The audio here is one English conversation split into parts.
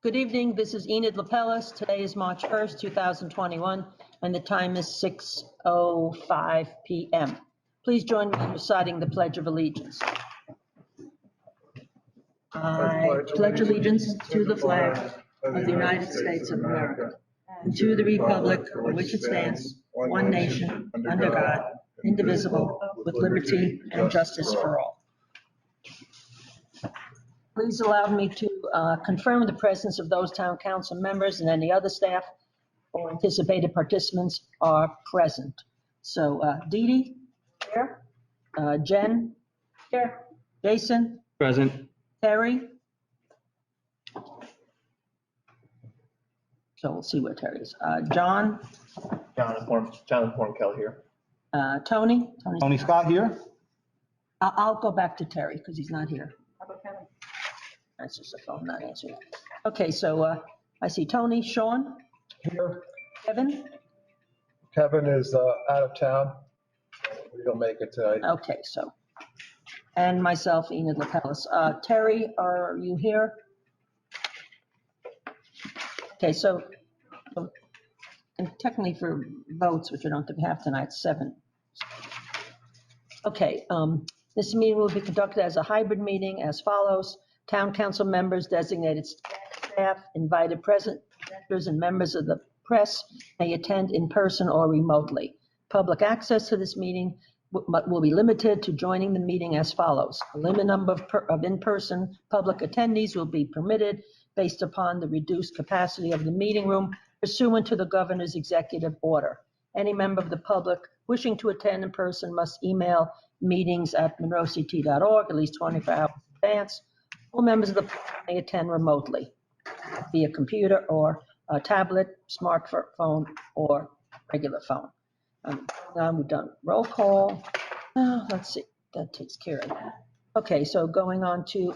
Good evening, this is Enid Lapellis. Today is March 1st, 2021, and the time is 6:05 p.m. Please join me in reciting the Pledge of Allegiance. I pledge allegiance to the flag of the United States of America and to the republic for which it stands, one nation, under God, indivisible, with liberty and justice for all. Please allow me to confirm the presence of those town council members and any other staff or anticipated participants are present. So Dee Dee, here. Jen, here. Jason, Present. Terry. So we'll see where Terry is. John. Jonathan Hornkel here. Tony. Tony Scott here. I'll go back to Terry because he's not here. How about Kevin? That's just a phone not answering. Okay, so I see Tony, Sean, Here. Kevin. Kevin is out of town. He'll make it tonight. Okay, so, and myself, Enid Lapellis. Terry, are you here? Okay, so, and technically for votes, which I don't think we have tonight, 7. Okay, this meeting will be conducted as a hybrid meeting as follows. Town council members, designated staff, invited presenters, and members of the press may attend in person or remotely. Public access to this meeting will be limited to joining the meeting as follows. A limited number of in-person public attendees will be permitted based upon the reduced capacity of the meeting room pursuant to the governor's executive order. Any member of the public wishing to attend in person must email meetings@monroect.org at least 24 hours in advance. All members of the public may attend remotely via computer or a tablet, smartphone, or regular phone. We've done roll call. Let's see, that takes care of that. Okay, so going on to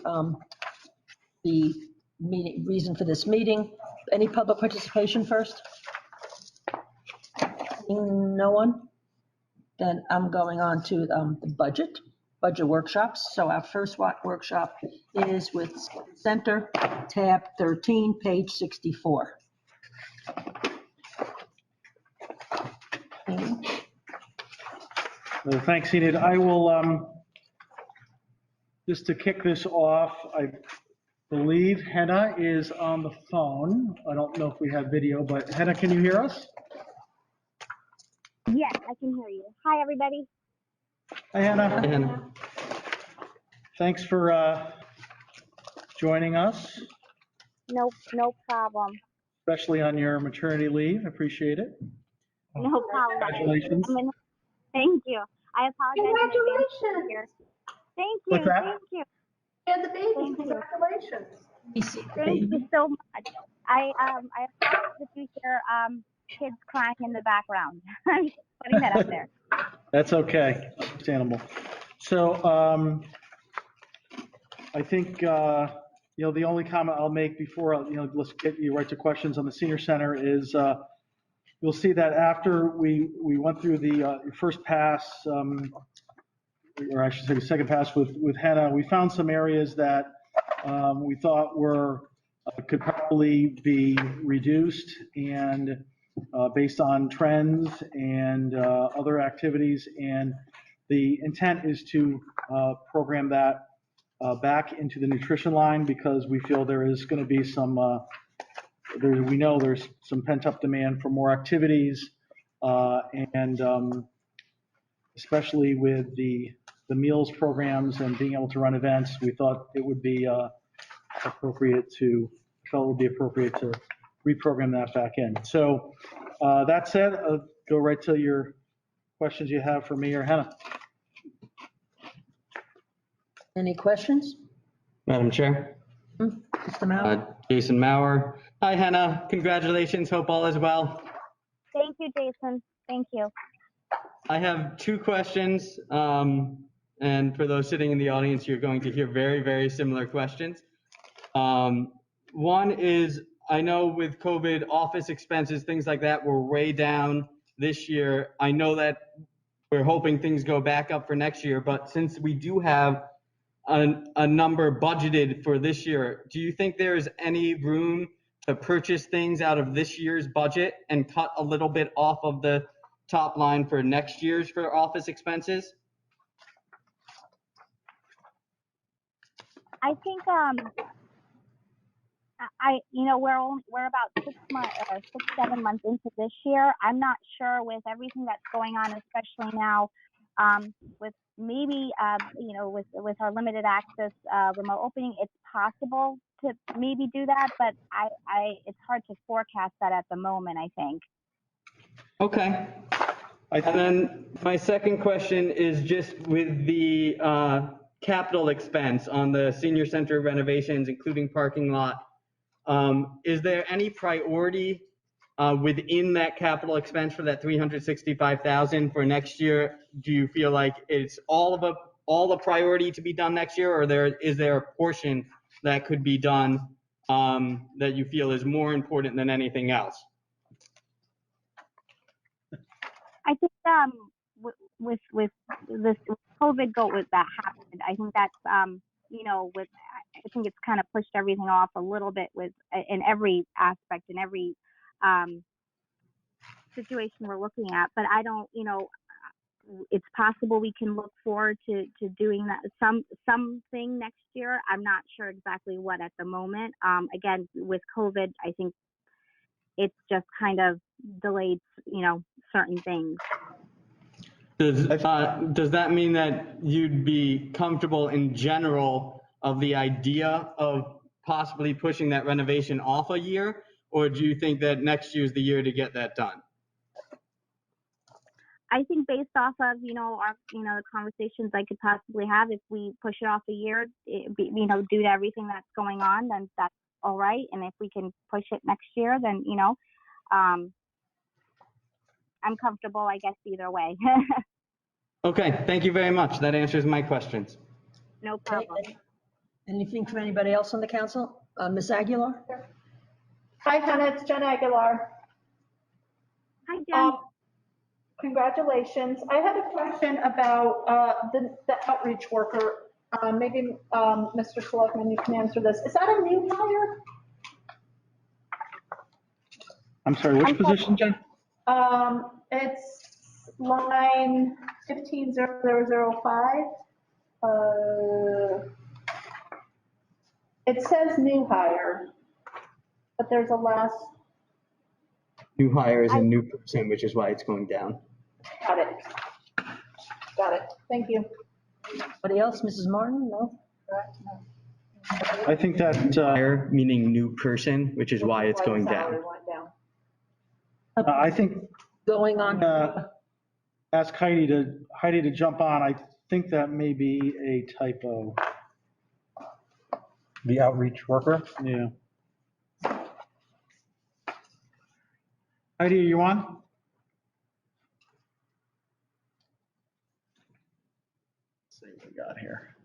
the meeting, reason for this meeting. Any public participation first? No one? Then I'm going on to the budget workshops. So our first workshop is with Center, tab 13, page 64. Well, thanks, Enid. I will, just to kick this off, I believe Henna is on the phone. I don't know if we have video, but Henna, can you hear us? Yes, I can hear you. Hi, everybody. Hi, Henna. Hi, Hannah. Thanks for joining us, No problem. especially on your maternity leave. Appreciate it. No problem. Congratulations. Thank you. I apologize in advance here. Thank you. What's that? Thank you. Yeah, the baby, Thank you. congratulations. Thank you so much. I apologize if you hear kids crying in the background. I'm just putting that out there. That's okay. Understandable. So I think, the only comment I'll make before, let's get you right to questions on the senior center is you'll see that after we went through the first pass, or I should say the second pass with Henna, we found some areas that we thought could probably be reduced, and based on trends and other activities. And the intent is to program that back into the nutrition line, because we feel there is going to be some, we know there's some pent-up demand for more activities, and especially with the meals programs and being able to run events, we thought it would be appropriate to reprogram that back in. So that said, I'll go right to your questions you have for me or Henna. Any questions? Madam Chair. Mr. Mauer? Jason Mauer. Hi, Henna. Congratulations. Hope all is well. Thank you, Jason. Thank you. I have 2 questions. And for those sitting in the audience, you're going to hear very, very similar questions. One is, I know with COVID, office expenses, things like that were way down this year. I know that we're hoping things go back up for next year, but since we do have a number budgeted for this year. Do you think there's any room to purchase things out of this year's budget and cut a little bit off of the top line for next year's for office expenses? I think we're about 7 months into this year. I'm not sure with everything that's going on, especially now, with maybe with our limited access remote opening, it's possible to maybe do that, but it's hard to forecast that at the moment, I think. Okay. And then my second question is just with the capital expense on the senior center renovations, including parking lot. Is there any priority within that capital expense for that 365,000 for next year? Do you feel like it's all the priority to be done next year, or is there a portion that could be done that you feel is more important than anything else? I think with this COVID that happened, I think that's I think it's kind of pushed everything off a little bit in every aspect, in every situation we're looking at. But I don't, it's possible we can look forward to doing that something next year. I'm not sure exactly what at the moment. Again, with COVID, I think it's just kind of delayed, certain things. Does that mean that you'd be comfortable in general of the idea of possibly pushing that renovation off a year, or do you think that next year's the year to get that done? I think based off of our the conversations I could possibly have, if we push it off a year, due to everything that's going on, then that's all right. And if we can push it next year, then I'm comfortable, I guess, either way. Okay, thank you very much. That answers my questions. No problem. Okay. Anything from anybody else on the council? Ms. Aguilar? Hi, Hannah, it's Jen Aguilar. Hi, Jen. Congratulations. I had a question about the outreach worker. Maybe Mr. Selectman, you can answer this. Is that a new hire? I'm sorry, which position, Jen? It's line 150005. It says new hire, but there's a last. New hire is a new person, which is why it's going down. Got it. Got it. Thank you. Anybody else? Mrs. Martin? No? I think that, Hire meaning new person, which is why it's going down. Salary went down. I think, Going on. ask Heidi to jump on. I think that may be a typo. The outreach worker. Yeah. Heidi, are you on? Let's see what we got here.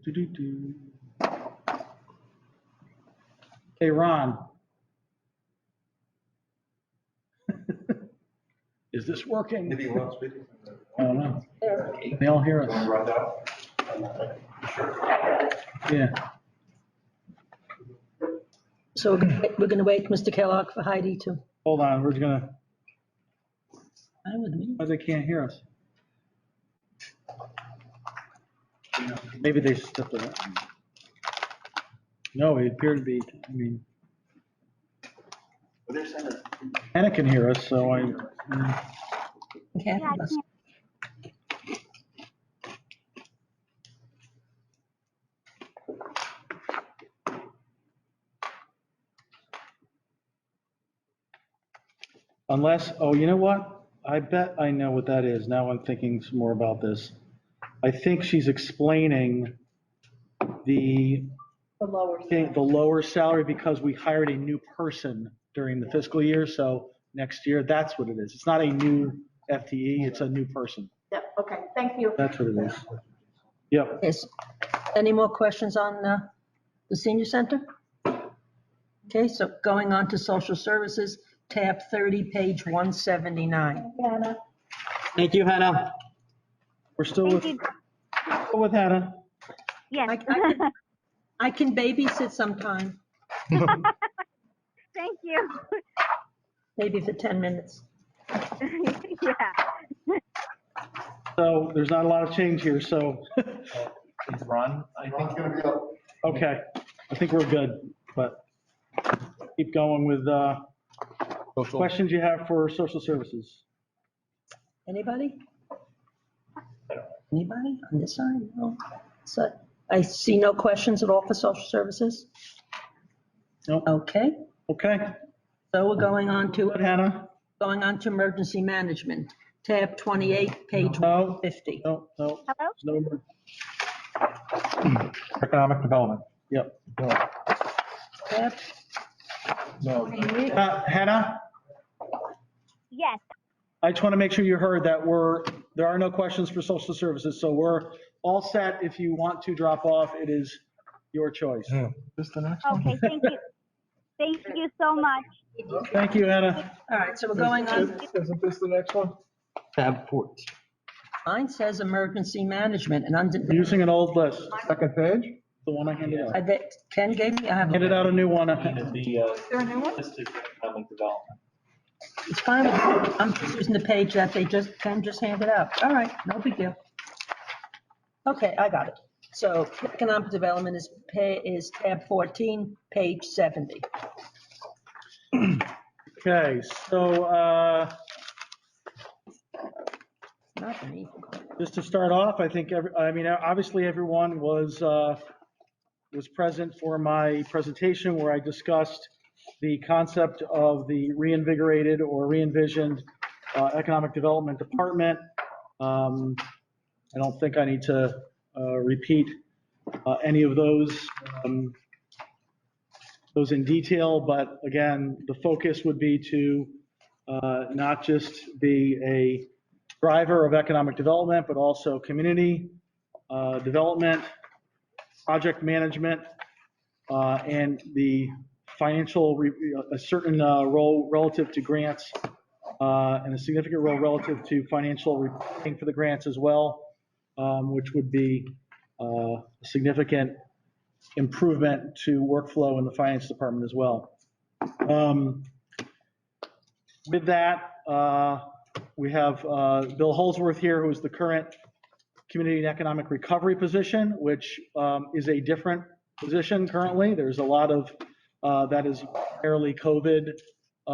Do-do-do. Hey, Ron. Is this working? Maybe you want to speak? I don't know. They all hear us. Right out? Yeah. So we're going to wait, Mr. Kellogg, for Heidi to. Hold on, we're gonna, I'm with me. oh, they can't hear us. Maybe they stepped it up. No, it appeared to be, Anna can hear us, so Kathy Yeah, I must- can't. unless, oh, you know what? I bet I know what that is. Now I'm thinking some more about this. I think she's explaining the lower salary because we hired a new person during the fiscal year, so next year, that's what it is. It's not a new FTE, it's a new person. Yeah, okay, thank you. That's what it is. Yep. Yes. Any more questions on the senior center? Okay, so going on to social services, tab 30, page 179. Hannah. Thank you, Hannah. We're still Thank with, you. still with Hannah. Yes. I can babysit sometime, Thank you. maybe for 10 minutes. Yeah. So there's not a lot of change here, so, It's Ron, I think. Gonna be up. okay. I think we're good, but keep going with questions you have for social services. Anybody? Anybody on this side? No. So I see no questions at all for social services. Nope. Okay, Okay, so we're going on to Hannah? emergency management, tab 28, page No. 150. No, no. Hello? No more. Economic development. Yep. Tab, No. Hannah, Yes. I just want to make sure you heard that there are no questions for social services, so we're all set. If you want to drop off, it is your choice. This the next one? Okay, thank you. Thank you so much. Thank you, Hannah. all right, so we're going on, Isn't this the next one? Tab 14. mine says emergency management and under, We're using an old list, Second page? the one I handed out. I bet Ken gave me, I have, Handed out a new one. There a new one? Listed for economic development. it's fine, I'm just using the page that Ken just handed out. All right, no big deal. Okay, I got it. So economic development is tab 14, page 70. Okay, so Not me. just to start off, I think, obviously everyone was present for my presentation where I discussed the concept of the reinvigorated or re-envisioned economic development department. I don't think I need to repeat any of those in detail, but again, the focus would be to not just be a driver of economic development, but also community development, project management, and the financial, a certain role relative to grants, and a significant role relative to financial reporting for the grants as well, which would be a significant improvement to workflow in the finance department as well. With that, we have Bill Holsworth here, who is the current Community and Economic Recovery position, which is a different position currently. There's a lot of that is fairly COVID. A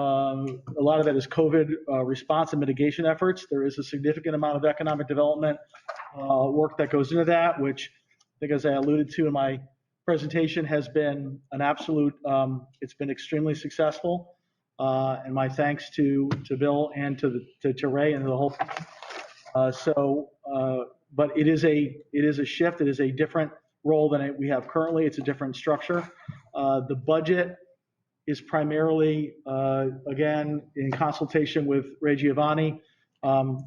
lot of that is COVID response and mitigation efforts. There is a significant amount of economic development work that goes into that, which I think, as I alluded to in my presentation, has been an absolute, it's been extremely successful. And my thanks to Bill and to Ray and the whole. But it is a shift. It is a different role than we have currently. It's a different structure. The budget is primarily, again, in consultation with Ray Giovanni.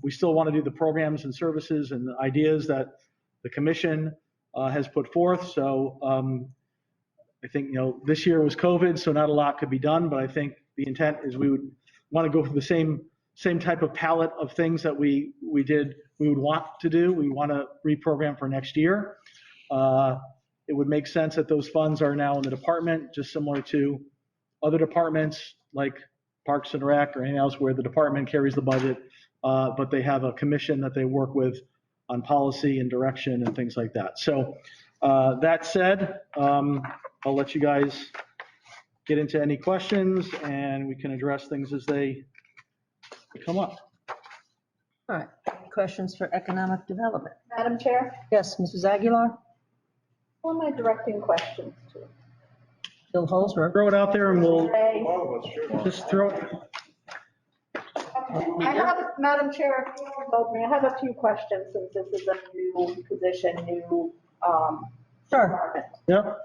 We still want to do the programs and services and the ideas that the commission has put forth. So I think, this year was COVID, so not a lot could be done, but I think the intent is we would want to go for the same type of palette of things that we would want to do. We want to reprogram for next year. It would make sense that those funds are now in the department, just similar to other departments like Parks and Rec or anything else where the department carries the budget, but they have a commission that they work with on policy and direction and things like that. So that said, I'll let you guys get into any questions and we can address things as they come up. All right, questions for economic development? Madam Chair, Yes, Mrs. Aguilar? who am I directing questions to? Bill Holsworth? Throw it out there and we'll Ray? just throw it. I have, Madam Chair, if you indulge me, I have a few questions since this is a new position, new Sure. department. Yep.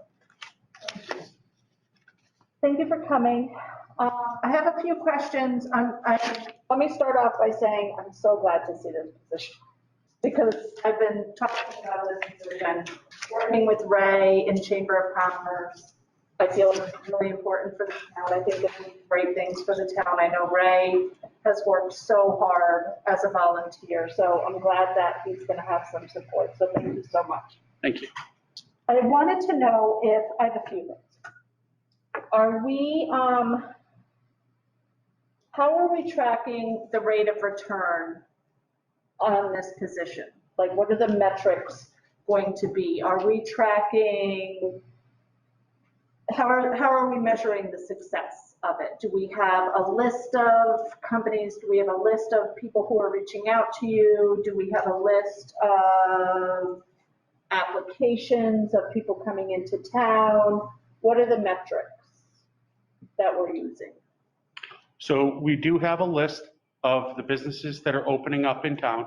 Thank you for coming. I have a few questions. Let me start off by saying I'm so glad to see this position because I've been talking about this position, working with Ray in Chamber of Commerce, I feel it's really important for the town. I think it's great things for the town. I know Ray has worked so hard as a volunteer, so I'm glad that he's going to have some support. So thank you so much. Thank you. I wanted to know if, I have a few things. Are we, how are we tracking the rate of return on this position? Like, what are the metrics going to be? Are we tracking, how are we measuring the success of it? Do we have a list of companies? Do we have a list of people who are reaching out to you? Do we have a list of applications of people coming into town? What are the metrics that we're using? So we do have a list of the businesses that are opening up in town,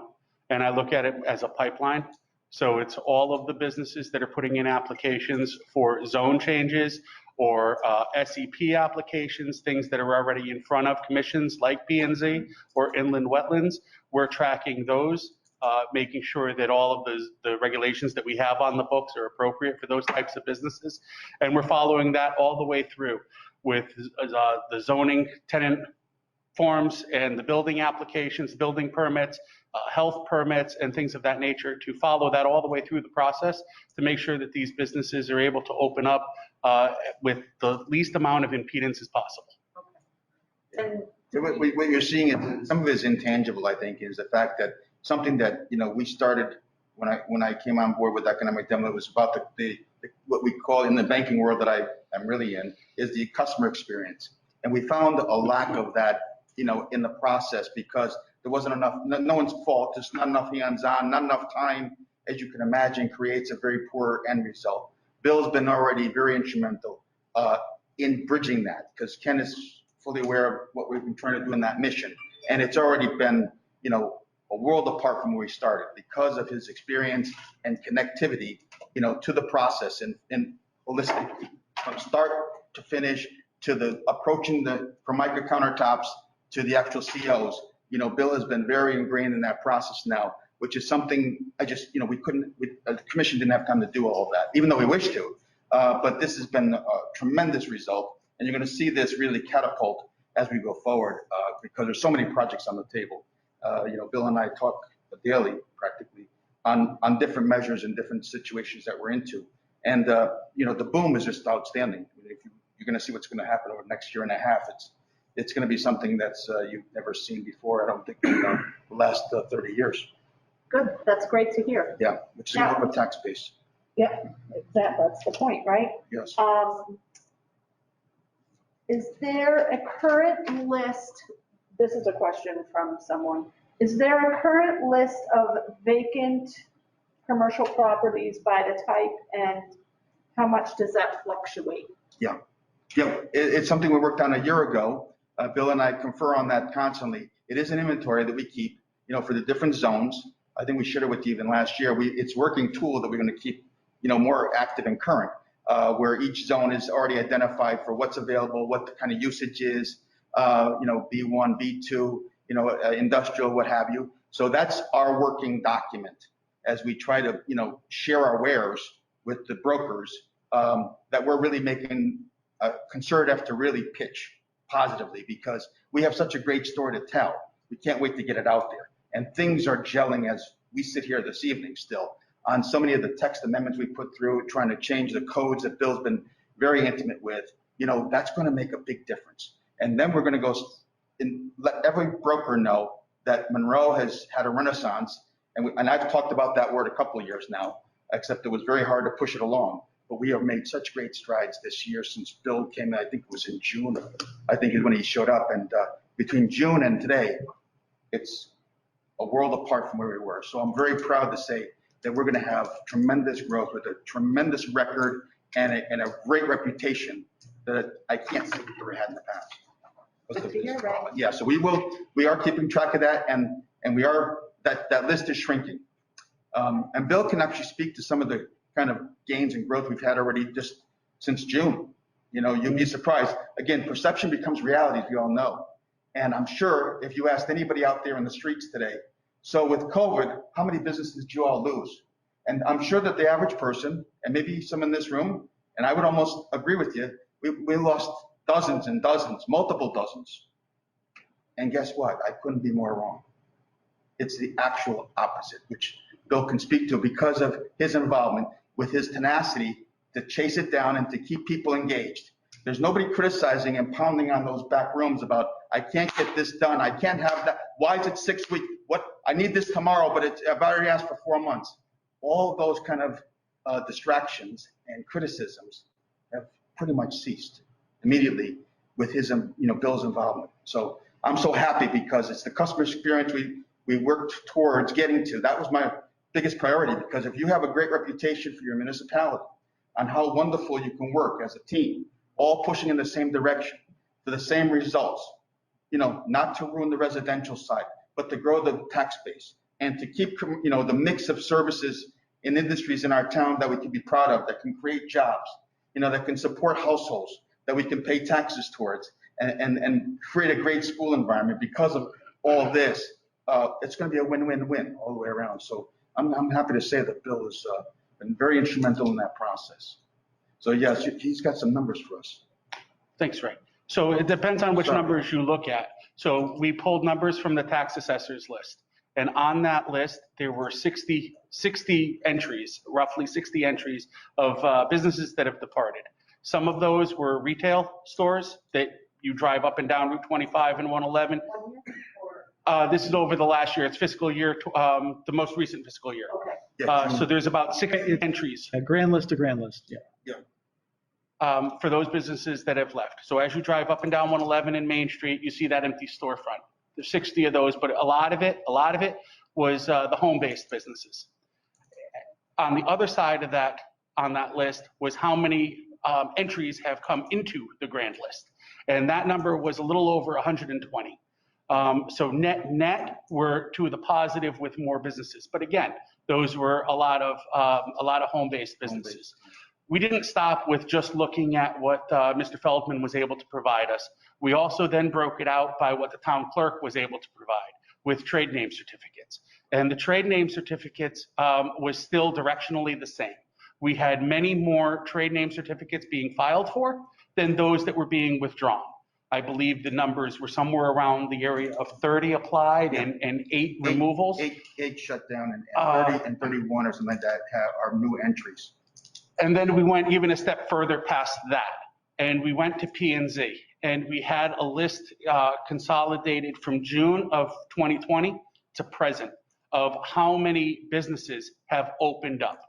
and I look at it as a pipeline. So it's all of the businesses that are putting in applications for zone changes or SEP applications, things that are already in front of commissions like P&Z or inland wetlands. We're tracking those, making sure that all of the regulations that we have on the books are appropriate for those types of businesses. And we're following that all the way through with the zoning tenant forms and the building applications, building permits, health permits, and things of that nature, to follow that all the way through the process to make sure that these businesses are able to open up with the least amount of impedance as possible. And What you're seeing, is some of it is intangible, I think, is the fact that something that, we started when I came on board with economic development was about the what we call in the banking world that I am really in, is the customer experience. And we found a lack of that, in the process, because there wasn't enough, no one's fault, there's not enough hands-on, not enough time, as you can imagine, creates a very poor end result. Bill's been already very instrumental in bridging that, because Ken is fully aware of what we've been trying to do in that mission. And it's already been, a world apart from where we started because of his experience and connectivity, to the process and holistically, from start to finish, to the approaching the Formica countertops to the actual COs. Bill has been very ingrained in that process now, which is something the commission didn't have time to do all of that, even though we wish to. But this has been a tremendous result, and you're going to see this really catapult as we go forward, because there's so many projects on the table. Bill and I talk daily, practically, on different measures and different situations that we're into. And, the boom is just outstanding. You're going to see what's going to happen over the next year and a half. It's going to be something that's you've never seen before, I don't think, in the last 30 years. good, that's great to hear. Yeah, which is more of a tax base. Yeah, that's the point, right? Yes. Is there a current list, this is a question from someone, is there a current list of vacant commercial properties by the type, and how much does that fluctuate? Yeah, it's something we worked on a year ago. Bill and I confer on that constantly. It is an inventory that we keep, for the different zones. I think we shared it with you even last year. It's a working tool that we're going to keep, more active and current, where each zone is already identified for what's available, what the kind of usage is, B1, B2, industrial, what have you. So that's our working document as we try to, share our wares with the brokers, that we're really making a concerted effort to really pitch positively, because we have such a great story to tell. We can't wait to get it out there. And things are gelling as we sit here this evening still on so many of the text amendments we put through, trying to change the codes that Bill's been very intimate with. That's going to make a big difference. And then we're going to go and let every broker know that Monroe has had a renaissance. And I've talked about that word a couple of years now, except it was very hard to push it along. But we have made such great strides this year since Bill came in. I think it was in June, I think is when he showed up. And between June and today, it's a world apart from where we were. So I'm very proud to say that we're going to have tremendous growth with a tremendous record and a great reputation that I can't say we've ever had in the past. Good to hear, Ray. Yeah, so we are keeping track of that, and that list is shrinking. And Bill can actually speak to some of the kind of gains and growth we've had already just since June. You'll be surprised. Again, perception becomes reality, as we all know. And I'm sure if you asked anybody out there in the streets today, so with COVID, how many businesses did you all lose? And I'm sure that the average person, and maybe some in this room, and I would almost agree with you, We lost dozens and dozens, multiple dozens. And guess what? I couldn't be more wrong. It's the actual opposite, which Bill can speak to because of his involvement with his tenacity to chase it down and to keep people engaged. There's nobody criticizing and pounding on those back rooms about, I can't get this done, I can't have that, why is it 6 weeks? What, I need this tomorrow, but I've already asked for 4 months. All those kind of distractions and criticisms have pretty much ceased immediately with his, Bill's involvement. So I'm so happy because it's the customer experience we worked towards getting to. That was my biggest priority, because if you have a great reputation for your municipality on how wonderful you can work as a team, all pushing in the same direction for the same results, not to ruin the residential side, but to grow the tax base and to keep, the mix of services and industries in our town that we can be proud of, that can create jobs, that can support households, that we can pay taxes towards, and create a great school environment. Because of all this, it's going to be a win-win-win all the way around. So I'm happy to say that Bill has been very instrumental in that process. So yes, he's got some numbers for us. Thanks, Ray. So it depends on which numbers you look at. So we pulled numbers from the tax assessors list. And on that list, there were 60 entries, roughly 60 entries of businesses that have departed. Some of those were retail stores that you drive up and down Route 25 and 111. This is over the last year. It's fiscal year, the most recent fiscal year. Okay. So there's about 60 entries. A grand list, yeah. For those businesses that have left. So as you drive up and down 111 and Main Street, you see that empty storefront. There's 60 of those, but a lot of it was the home-based businesses. On the other side of that, on that list, was how many entries have come into the grand list. And that number was a little over 120. So net were to the positive with more businesses. But again, those were a lot of home-based businesses. We didn't stop with just looking at what Mr. Feldman was able to provide us. We also then broke it out by what the town clerk was able to provide with trade name certificates. And the trade name certificates was still directionally the same. We had many more trade name certificates being filed for than those that were being withdrawn. I believe the numbers were somewhere around the area of 30 applied and 8 removals. Eight shut down and 30 and 31 or something like that are new entries. And then we went even a step further past that, and we went to P&Z, and we had a list consolidated from June of 2020 to present of how many businesses have opened up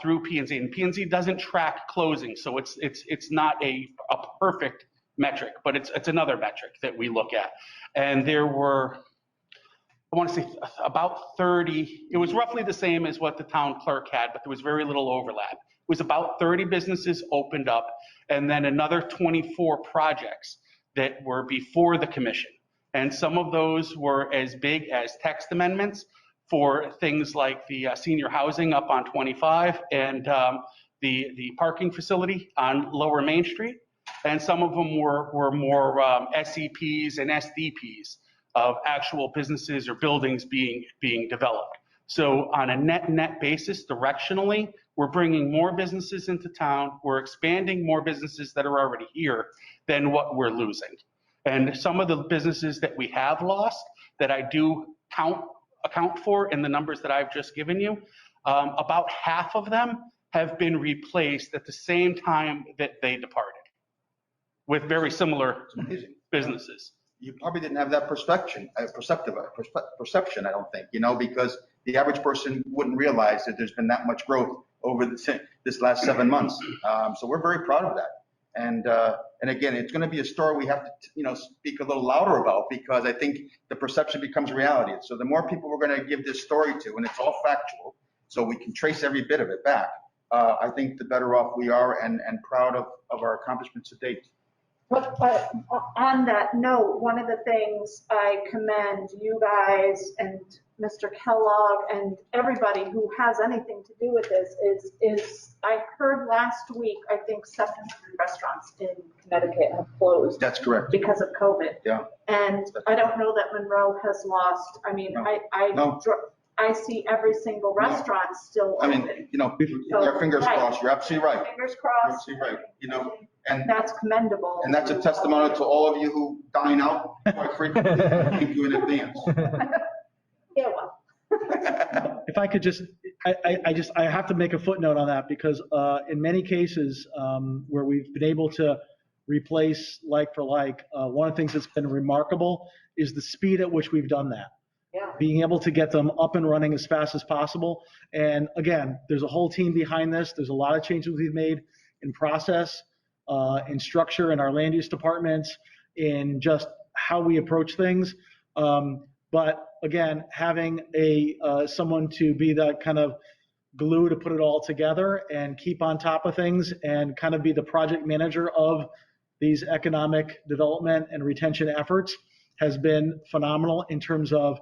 through P&Z. And P&Z doesn't track closing, so it's not a perfect metric, but it's another metric that we look at. And there were, I want to say about 30, it was roughly the same as what the town clerk had, but there was very little overlap. It was about 30 businesses opened up, and then another 24 projects that were before the commission. And some of those were as big as text amendments for things like the senior housing up on 25 and the parking facility on Lower Main Street. And some of them were more SEPs and SDPs of actual businesses or buildings being developed. So on a net basis, directionally, we're bringing more businesses into town. We're expanding more businesses that are already here than what we're losing. And some of the businesses that we have lost that I do account for in the numbers that I've just given you, about half of them have been replaced at the same time that they departed with very similar businesses. You probably didn't have that perception, I don't think, because the average person wouldn't realize that there's been that much growth over this last 7 months. So we're very proud of that. And again, it's going to be a story we have to, speak a little louder about, because I think the perception becomes reality. So the more people we're going to give this story to, and it's all factual, so we can trace every bit of it back, I think the better off we are and proud of our accomplishments to date. But on that note, one of the things I commend you guys and Mr. Kellogg and everybody who has anything to do with this is I heard last week, I think 700 restaurants in Connecticut have closed. That's correct. Because of COVID. Yeah. And I don't know that Monroe has lost. I mean, No. I see every single restaurant still open. I mean, keep our fingers crossed. You're absolutely right. Fingers You're crossed. absolutely right. And, That's commendable. and that's a testimony to all of you who dine out quite frequently. Thank you in advance. Yeah, well, If I could just, I have to make a footnote on that because in many cases where we've been able to replace like for like, one of the things that's been remarkable is the speed at which we've done that. yeah. Being able to get them up and running as fast as possible. And again, there's a whole team behind this. There's a lot of changes we've made in process, in structure, in our land use departments, in just how we approach things. But again, having someone to be that kind of glue to put it all together and keep on top of things and kind of be the project manager of these economic development and retention efforts has been phenomenal in terms of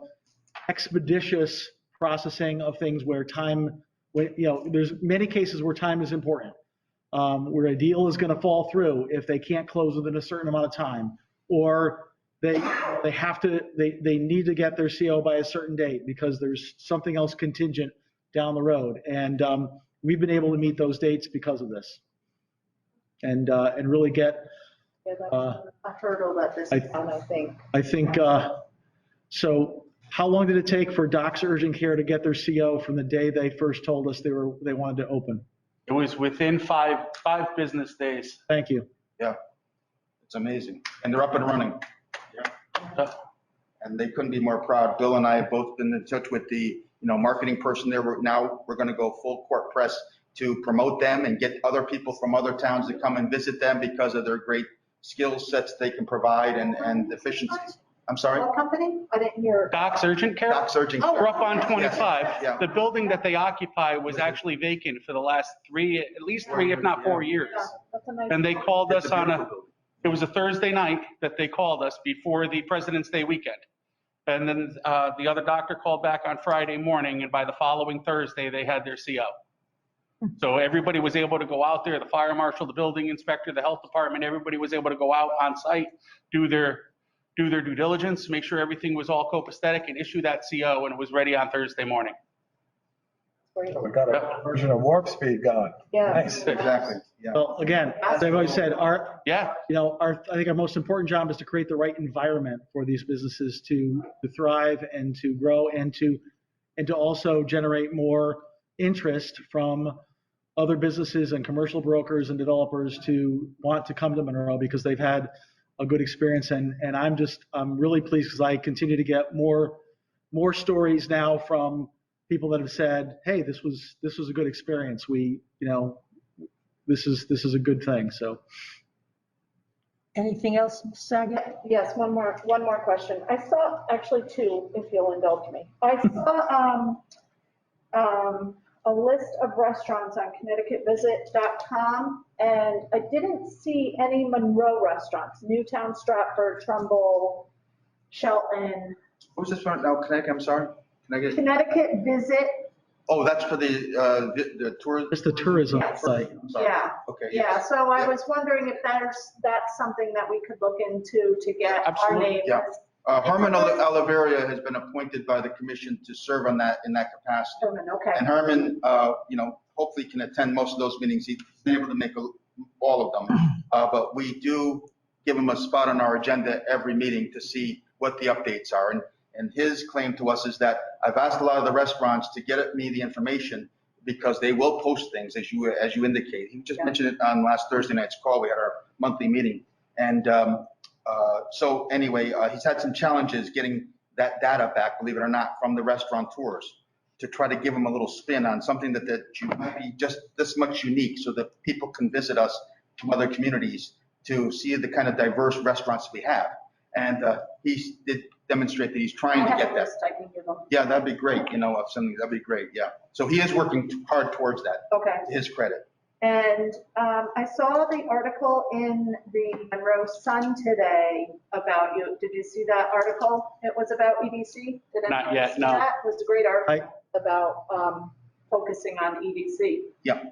expeditious processing of things where time, there's many cases where time is important, where a deal is going to fall through if they can't close within a certain amount of time, or they need to get their CO by a certain date because there's something else contingent down the road. And we've been able to meet those dates because of this. And really get. Yeah, that's a hurdle that this town, I think. I think, so how long did it take for Docs Urgent Care to get their CO from the day they first told us they wanted to open? It was within five business days. Thank you. Yeah, it's amazing. And they're up and running. And they couldn't be more proud. Bill and I have both been in touch with the marketing person there. Now we're going to go full court press to promote them and get other people from other towns to come and visit them because of their great skill sets they can provide and efficiencies. I'm sorry? What company? I didn't hear. Docs Urgent Care? Docs Urgent Care. We're up on 25. Yeah. The building that they occupy was actually vacant for the last at least three, if not 4 years. Yeah, that's a nice. And they called us it was a Thursday night that they called us before the President's Day weekend. And then the other doctor called back on Friday morning, and by the following Thursday, they had their CO. So everybody was able to go out there, the fire marshal, the building inspector, the health department, everybody was able to go out on site, do their due diligence, make sure everything was all copacetic, and issue that CO, and it was ready on Thursday morning. So we got a version of Warp Speed going. Yeah. Nice. Exactly. Yeah. Well, again, as I've always said, I think our most important job is to create the right environment for these businesses to thrive and to grow and to also generate more interest from other businesses and commercial brokers and developers to want to come to Monroe because they've had a good experience. And I'm really pleased because I continue to get more stories now from people that have said, hey, this was a good experience. This is a good thing. So. Anything else, Ms. Saget? Yes, one more question. I saw, actually two, if you'll indulge me. I saw a list of restaurants on ConnecticutVisit.com, and I didn't see any Monroe restaurants, Newtown, Stratford, Trumbull, Shelton. What was this one? No, Connecticut, I'm sorry. Connecticut Visit. Oh, that's for the tourism? It's the tourism Yes. site. I'm sorry. Yeah. Okay. Yeah, so I was wondering if that's something that we could look into to get our Absolutely. name. Yeah. Herman Oliveria has been appointed by the commission to serve in that capacity. Okay. And Herman, hopefully can attend most of those meetings. He's been able to make all of them. But we do give him a spot on our agenda every meeting to see what the updates are. And his claim to us is that I've asked a lot of the restaurants to get me the information because they will post things as you indicate. He just mentioned it on last Thursday night's call. We had our monthly meeting. And so anyway, he's had some challenges getting that data back, believe it or not, from the restaurateurs to try to give them a little spin on something that might be just this much unique so that people can visit us from other communities to see the kind of diverse restaurants we have. And he did demonstrate that he's trying to get that. I can give them. Yeah, that'd be great, of something, that'd be great, yeah. So he is working hard towards that, Okay. to his credit. And I saw the article in the Monroe Sun today about you. Did you see that article? It was about EDC? Did Not anyone yet, see no. that? It was a great article about focusing on EDC. Yeah.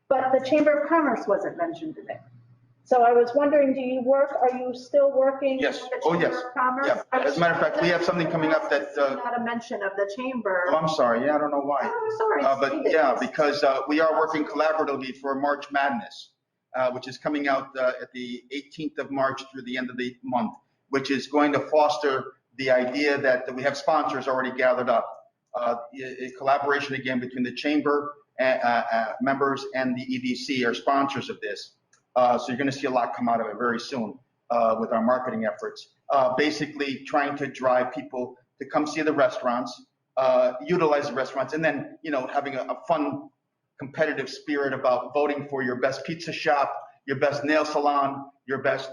But the Chamber of Commerce wasn't mentioned in it. So I was wondering, are you still working? Yes. With the Oh, Chamber yes. of Commerce? Yeah. As a matter of fact, we have something coming up that, Not a mention of the chamber. oh, I'm sorry, yeah, I don't know why. Oh, sorry. But yeah, because we are working collaboratively for March Madness. which is coming out at the 18th of March through the end of the month, which is going to foster the idea that we have sponsors already gathered up. A collaboration again between the chamber members and the EDC are sponsors of this. So you're going to see a lot come out of it very soon with our marketing efforts. Basically trying to drive people to come see the restaurants, utilize the restaurants, and then, having a fun, competitive spirit about voting for your best pizza shop, your best nail salon, your best,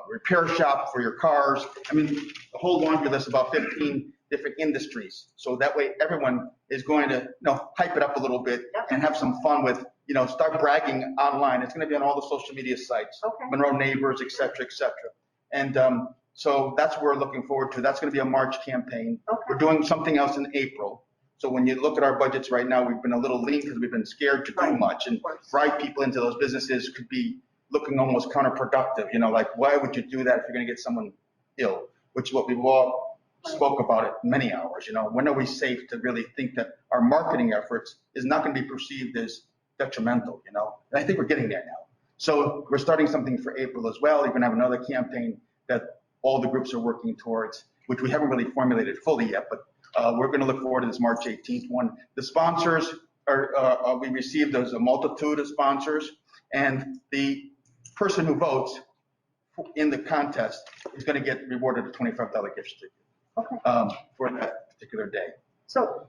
repair shop for your cars. I mean, the whole laundry list, about 15 different industries. So that way everyone is going to, hype it up a little bit and have some fun with, start bragging online. It's going to be on all the social media sites, Monroe Neighbors, et cetera, et cetera. And so that's what we're looking forward to. That's going to be a March campaign. We're doing something else in April. So when you look at our budgets right now, we've been a little lean because we've been scared to do much, and drive people into those businesses could be looking almost counterproductive. Like, why would you do that if you're going to get someone ill? Which is what we've all spoke about it many hours. When are we safe to really think that our marketing efforts is not going to be perceived as detrimental? And I think we're getting there now. So we're starting something for April as well. You're going to have another campaign that all the groups are working towards, which we haven't really formulated fully yet, but we're going to look forward to this March 18th one. The sponsors are, we received a multitude of sponsors, and the person who votes in the contest is going to get rewarded a $25 gift certificate for that particular day. So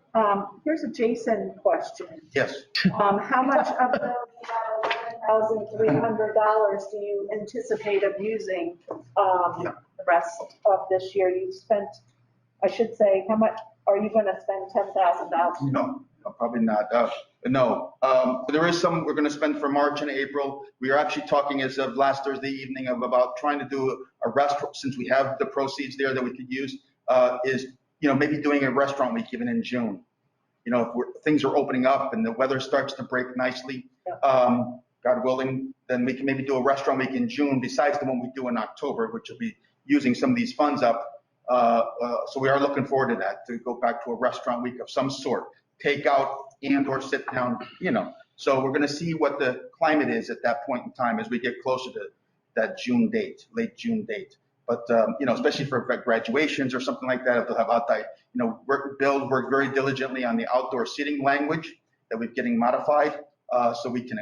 here's a Jason question. Yes. How much of the $11,300 do you anticipate of using the rest of this year? You spent, I should say, how much are you going to spend $10,000? No, probably not. No, there is some we're going to spend for March and April. We are actually talking as of last Thursday evening about trying to do a restaurant, since we have the proceeds there that we could use, maybe doing a restaurant week even in June. If things are opening up and the weather starts to break nicely, God willing, then we can maybe do a restaurant week in June besides the one we do in October, which will be using some of these funds up. So we are looking forward to that, to go back to a restaurant week of some sort, takeout and or sit down, So we're going to see what the climate is at that point in time as we get closer to that June date, late June date. But, especially for graduations or something like that, if they'll have outside, Bill worked very diligently on the outdoor seating language that we're getting modified, so we can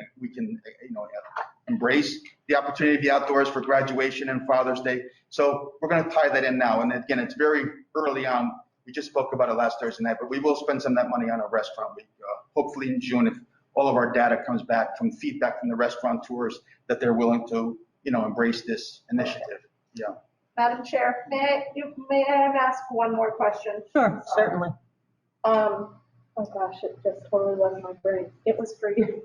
embrace the opportunity to be outdoors for graduation and Father's Day. So we're going to tie that in now. And again, it's very early on. We just spoke about it last Thursday night, but we will spend some of that money on a restaurant week, hopefully in June, if all of our data comes back from feedback from the restaurateurs that they're willing to, embrace this initiative. Yeah. Madam Chair, may I ask one more question? Sure, certainly. Oh gosh, it just totally left my brain. It was for you.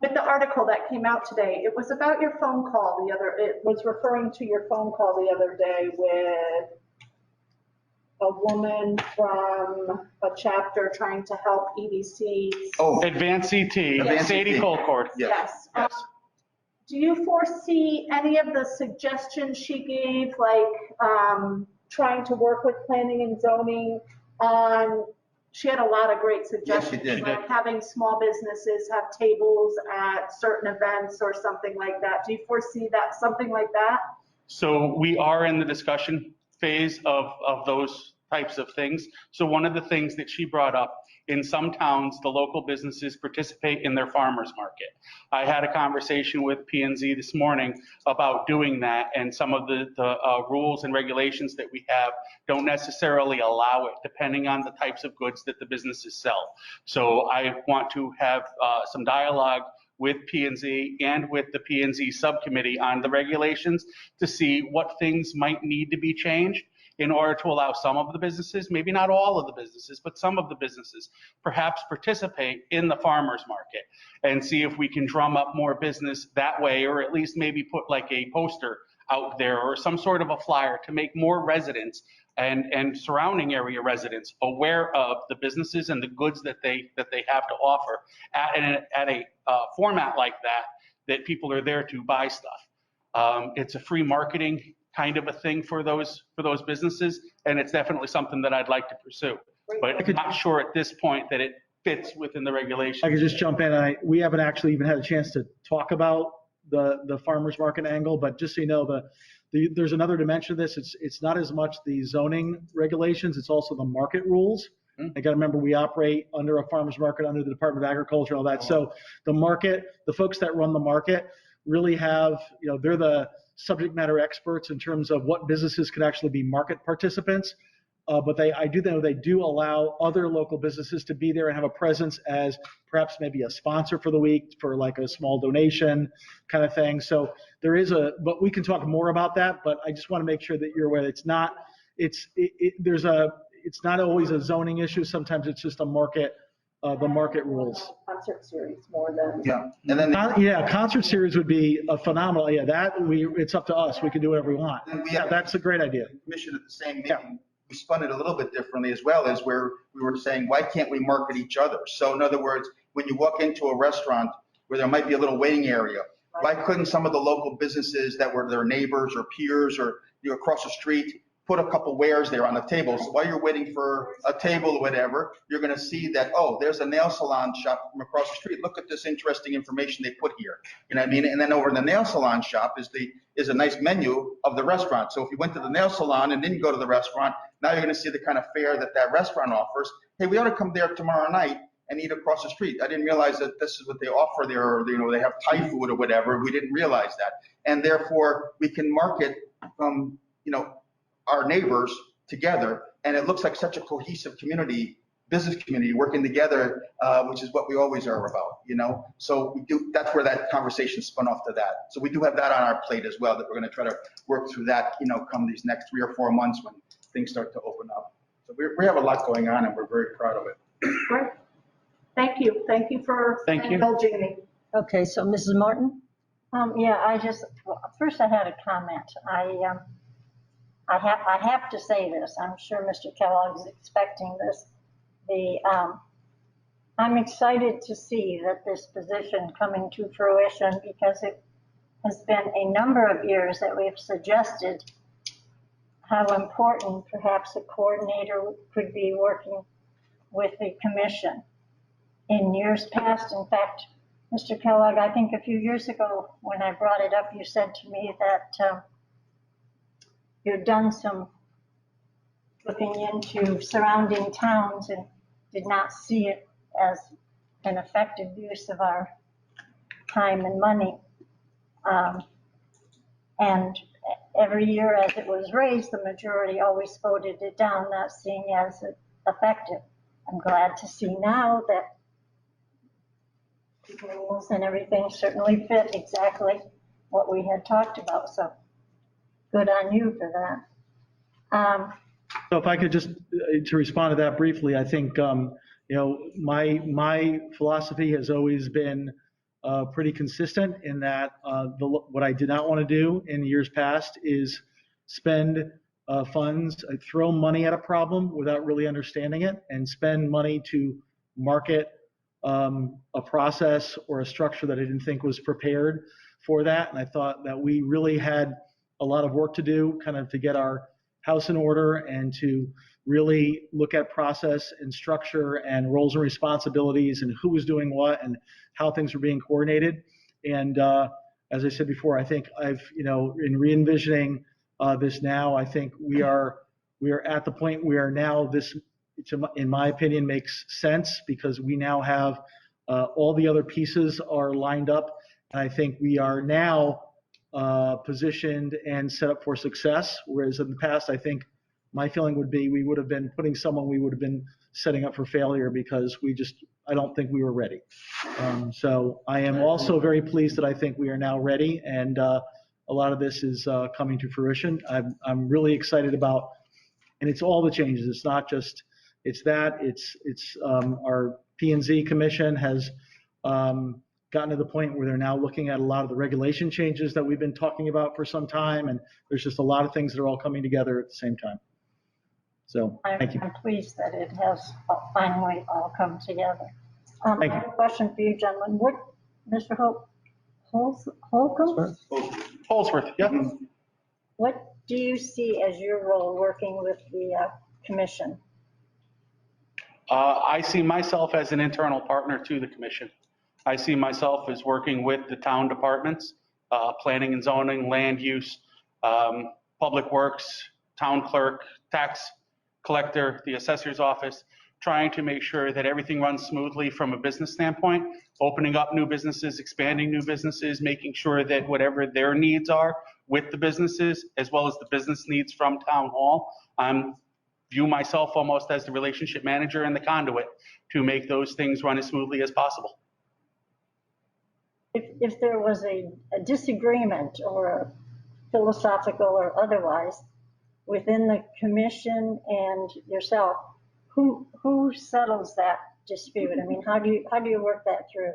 With the article that came out today, it was about your phone call it was referring to your phone call the other day with a woman from a chapter trying to help EDCs. Oh, Advanced CT, Sadie Colcord. Yes. Yes. Do you foresee any of the suggestions she gave, like trying to work with planning and zoning on, she had a lot of great suggestions. Yes, she did. Like having small businesses have tables at certain events or something like that. Do you foresee that, something like that? So we are in the discussion phase of those types of things. So one of the things that she brought up, in some towns, the local businesses participate in their farmers market. I had a conversation with P&Z this morning about doing that, and some of the rules and regulations that we have don't necessarily allow it, depending on the types of goods that the businesses sell. So I want to have some dialogue with P&Z and with the P&Z subcommittee on the regulations to see what things might need to be changed in order to allow some of the businesses, maybe not all of the businesses, but some of the businesses, perhaps participate in the farmers market and see if we can drum up more business that way, or at least maybe put like a poster out there or some sort of a flyer to make more residents and surrounding area residents aware of the businesses and the goods that they have to offer at a format like that people are there to buy stuff. It's a free marketing kind of a thing for those businesses, and it's definitely something that I'd like to pursue. But I'm not sure at this point that it fits within the I regulation. could just jump in. We haven't actually even had a chance to talk about the farmer's market angle, but just so you know, there's another dimension of this. It's not as much the zoning regulations, it's also the market rules. I got to remember, we operate under a farmer's market, under the Department of Agriculture, all that. So the market, the folks that run the market really have, they're the subject matter experts in terms of what businesses could actually be market participants. But I do know they do allow other local businesses to be there and have a presence as perhaps maybe a sponsor for the week for like a small donation kind of thing. So there is but we can talk more about that, but I just want to make sure that you're aware it's not always a zoning issue. Sometimes it's just the market rules. Concert series more than. Yeah, and then. Concert series would be a phenomenal. Yeah, it's up to us. We can do whatever we want. Yeah, that's a great idea. Commission at the same meeting, we spun it a little bit differently as well, as where we were saying, why can't we market each other? So in other words, when you walk into a restaurant where there might be a little waiting area, why couldn't some of the local businesses that were their neighbors or peers or across the street put a couple wares there on the table? So while you're waiting for a table or whatever, you're going to see that, oh, there's a nail salon shop from across the street. Look at this interesting information they put here. You know what I mean? And then over in the nail salon shop is a nice menu of the restaurant. So if you went to the nail salon and didn't go to the restaurant, now you're going to see the kind of fare that restaurant offers. Hey, we ought to come there tomorrow night and eat across the street. I didn't realize that this is what they offer there, or they have Thai food or whatever. We didn't realize that. And therefore, we can market from, our neighbors together, and it looks like such a cohesive community, business community working together, which is what we always are about, So that's where that conversation spun off to that. So we do have that on our plate as well, that we're going to try to work through that, come these next 3 or 4 months when things start to open up. So we have a lot going on, and we're very proud of it. Great. Thank you. Thank you for indulging me. Okay, so Mrs. Martin? First I had a comment. I have to say this. I'm sure Mr. Kellogg is expecting this. I'm excited to see that this position coming to fruition, because it has been a number of years that we've suggested how important perhaps a coordinator could be working with the commission. In years past, in fact, Mr. Kellogg, I think a few years ago when I brought it up, you said to me that you've done some looking into surrounding towns and did not see it as an effective use of our time and money. And every year as it was raised, the majority always voted it down, not seeing it as effective. I'm glad to see now that the rules and everything certainly fit exactly what we had talked about. So good on you for that. So if I could just, to respond to that briefly, I think, my philosophy has always been pretty consistent in that what I did not want to do in years past is spend funds, throw money at a problem without really understanding it, and spend money to market a process or a structure that I didn't think was prepared for that. And I thought that we really had a lot of work to do kind of to get our house in order and to really look at process and structure and roles and responsibilities and who was doing what and how things were being coordinated. And as I said before, I think in re-envisioning this now, I think we are at the point where now this, in my opinion, makes sense, because we now have all the other pieces are lined up. And I think we are now positioned and set up for success. Whereas in the past, I think my feeling would be we would have been putting someone we would have been setting up for failure, because I don't think we were ready. So I am also very pleased that I think we are now ready, and a lot of this is coming to fruition. I'm really excited about, and it's all the changes. It's not just, it's our P&Z commission has gotten to the point where they're now looking at a lot of the regulation changes that we've been talking about for some time. And there's just a lot of things that are all coming together at the same time. So thank you. I'm pleased that it has finally all come together. I have a question for you, gentlemen. Mr. Holcomb? Holsworth, yeah. What do you see as your role working with the commission? I see myself as an internal partner to the commission. I see myself as working with the town departments, planning and zoning, land use, public works, town clerk, tax collector, the assessor's office, trying to make sure that everything runs smoothly from a business standpoint, opening up new businesses, expanding new businesses, making sure that whatever their needs are with the businesses, as well as the business needs from town hall, view myself almost as the relationship manager and the conduit to make those things run as smoothly as possible. If there was a disagreement or a philosophical or otherwise within the commission and yourself, who settles that dispute? I mean, how do you work that through?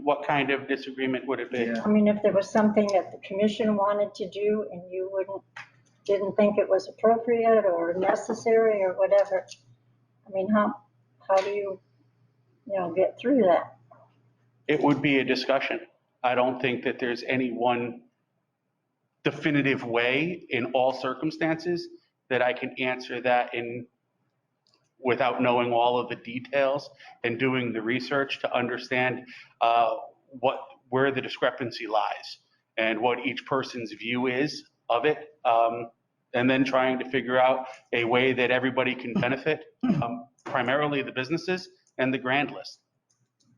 What kind of disagreement would it be? I mean, if there was something that the commission wanted to do and you didn't think it was appropriate or necessary or whatever, I mean, how do you get through that? It would be a discussion. I don't think that there's any one definitive way in all circumstances that I can answer that in without knowing all of the details and doing the research to understand where the discrepancy lies and what each person's view is of it, and then trying to figure out a way that everybody can benefit, primarily the businesses and the grand list.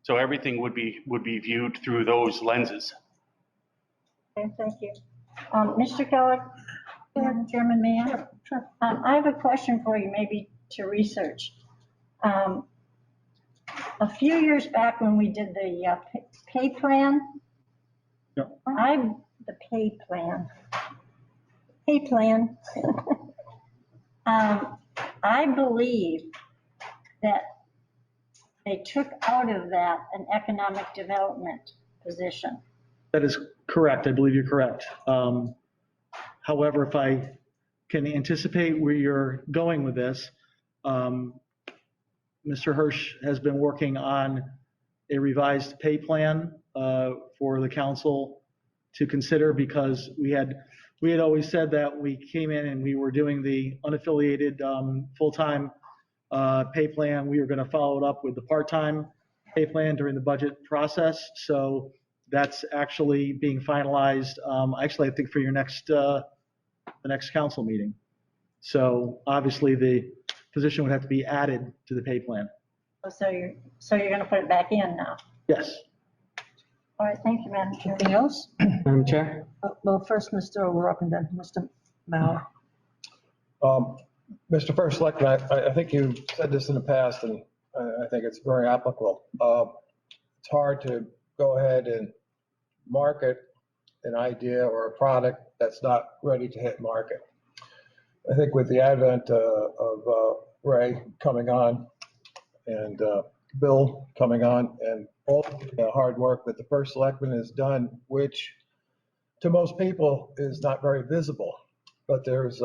So everything would be viewed through those lenses. Okay, thank you. Mr. Kellogg, Chairman, may I? Sure. I have a question for you, maybe to research. A few years back when we did the pay plan, Yep. the pay plan, I believe that they took out of that an economic development position. That is correct. I believe you're correct. However, if I can anticipate where you're going with this, Mr. Hirsch has been working on a revised pay plan for the council to consider, because we had always said that we came in and we were doing the unaffiliated full-time pay plan. We were going to follow it up with the part-time pay plan during the budget process. So that's actually being finalized, actually, I think for your the next council meeting. So obviously the position would have to be added to the pay plan. So you're going to put it back in now? Yes. All right, thank you, Madam Chair. Anything else? Madam Chair? Well, first, Mr. O'Rourke, and then Mr. Mauer. Mr. First Selectman, I think you said this in the past, and I think it's very applicable. It's hard to go ahead and market an idea or a product that's not ready to hit market. I think with the advent of Ray coming on and Bill coming on and all the hard work that the First Selectman has done, which to most people is not very visible, but there's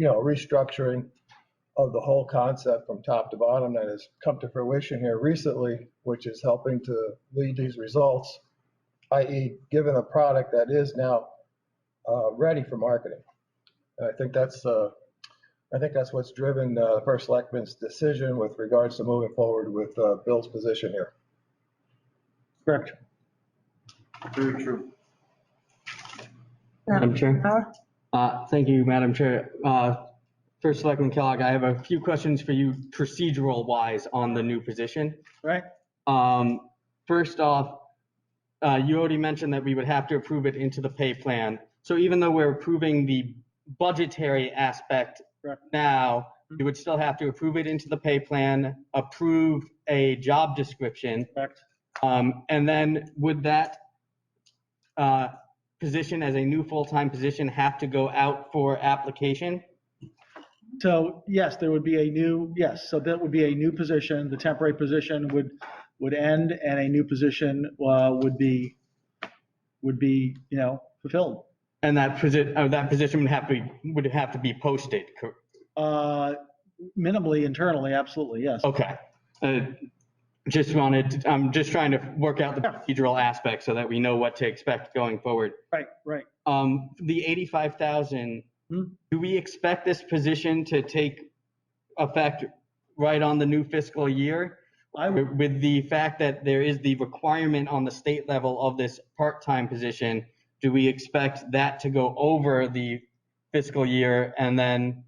restructuring of the whole concept from top to bottom that has come to fruition here recently, which is helping to lead these results, i.e. given a product that is now ready for marketing. And I think that's what's driven First Selectman's decision with regards to moving forward with Bill's position here. Correct. Very true. Madam Chair? Thank you, Madam Chair. First Selectman Kellogg, I have a few questions for you procedural wise on the new position. Right. First off, you already mentioned that we would have to approve it into the pay plan. So even though we're approving the budgetary aspect now, you would still have to approve it into the pay plan, approve a job description. Correct. And then would that position as a new full-time position have to go out for application? So yes, there would be a new, so that would be a new position. The temporary position would end and a new position would be fulfilled. And that position would have to be posted. Minimally internally, absolutely, yes. Okay. I'm just trying to work out the procedural aspect so that we know what to expect going forward. Right. The 85,000, do we expect this position to take effect right on the new fiscal year? With the fact that there is the requirement on the state level of this part-time position, do we expect that to go over the fiscal year and then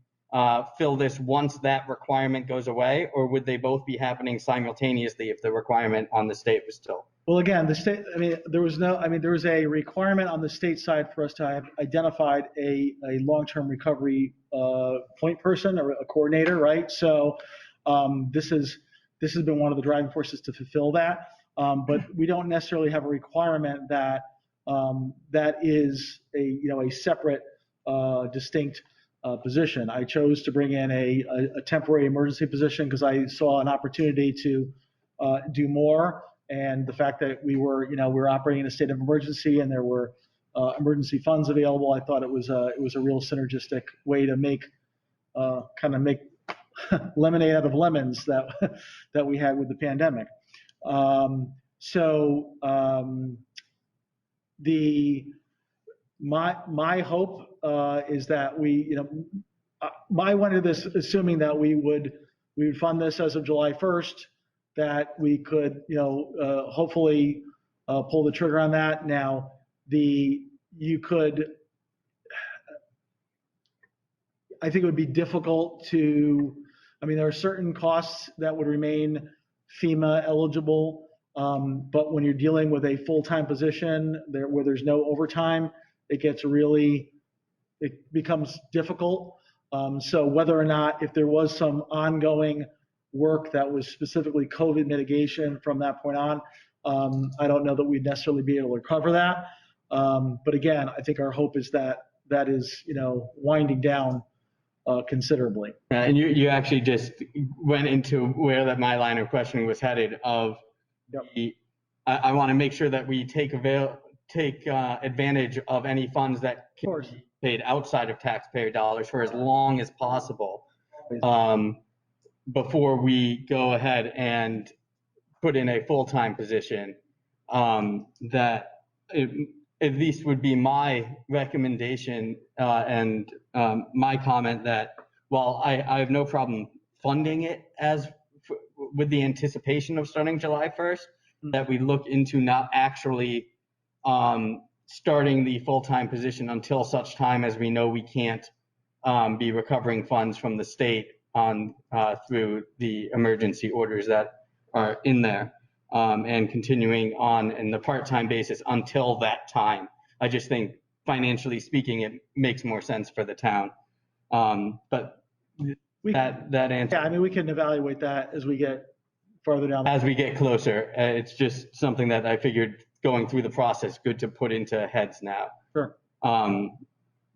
fill this once that requirement goes away? Or would they both be happening simultaneously if the requirement on the state was still? Well, again, the state, there was a requirement on the state side for us to have identified a long-term recovery point person or a coordinator, right? So this has been one of the driving forces to fulfill that. But we don't necessarily have a requirement that that is a separate, distinct position. I chose to bring in a temporary emergency position because I saw an opportunity to do more. And the fact that we were operating in a state of emergency and there were emergency funds available, I thought it was a real synergistic way to make lemonade out of lemons that we had with the pandemic. My hope is that I wanted this assuming that we would fund this as of July 1st, that we could hopefully pull the trigger on that. Now I think it would be difficult to, there are certain costs that would remain FEMA eligible, but when you're dealing with a full-time position where there's no overtime, it becomes difficult. So whether or not, if there was some ongoing work that was specifically COVID mitigation from that point on, I don't know that we'd necessarily be able to cover that. But again, I think our hope is that is, winding down considerably. And you actually just went into where my line of questioning was headed of I want to make sure that we take advantage of any funds that can be paid outside of taxpayer dollars for as long as possible before we go ahead and put in a full-time position. That at least would be my recommendation and my comment that while I have no problem funding it with the anticipation of starting July 1st, that we look into not actually starting the full-time position until such time as we know we can't be recovering funds from the state through the emergency orders that are in there, and continuing on in the part-time basis until that time. I just think financially speaking, it makes more sense for the town. But that answer. Yeah, we can evaluate that as we get farther down. As we get closer, it's just something that I figured going through the process, good to put into heads now. Sure.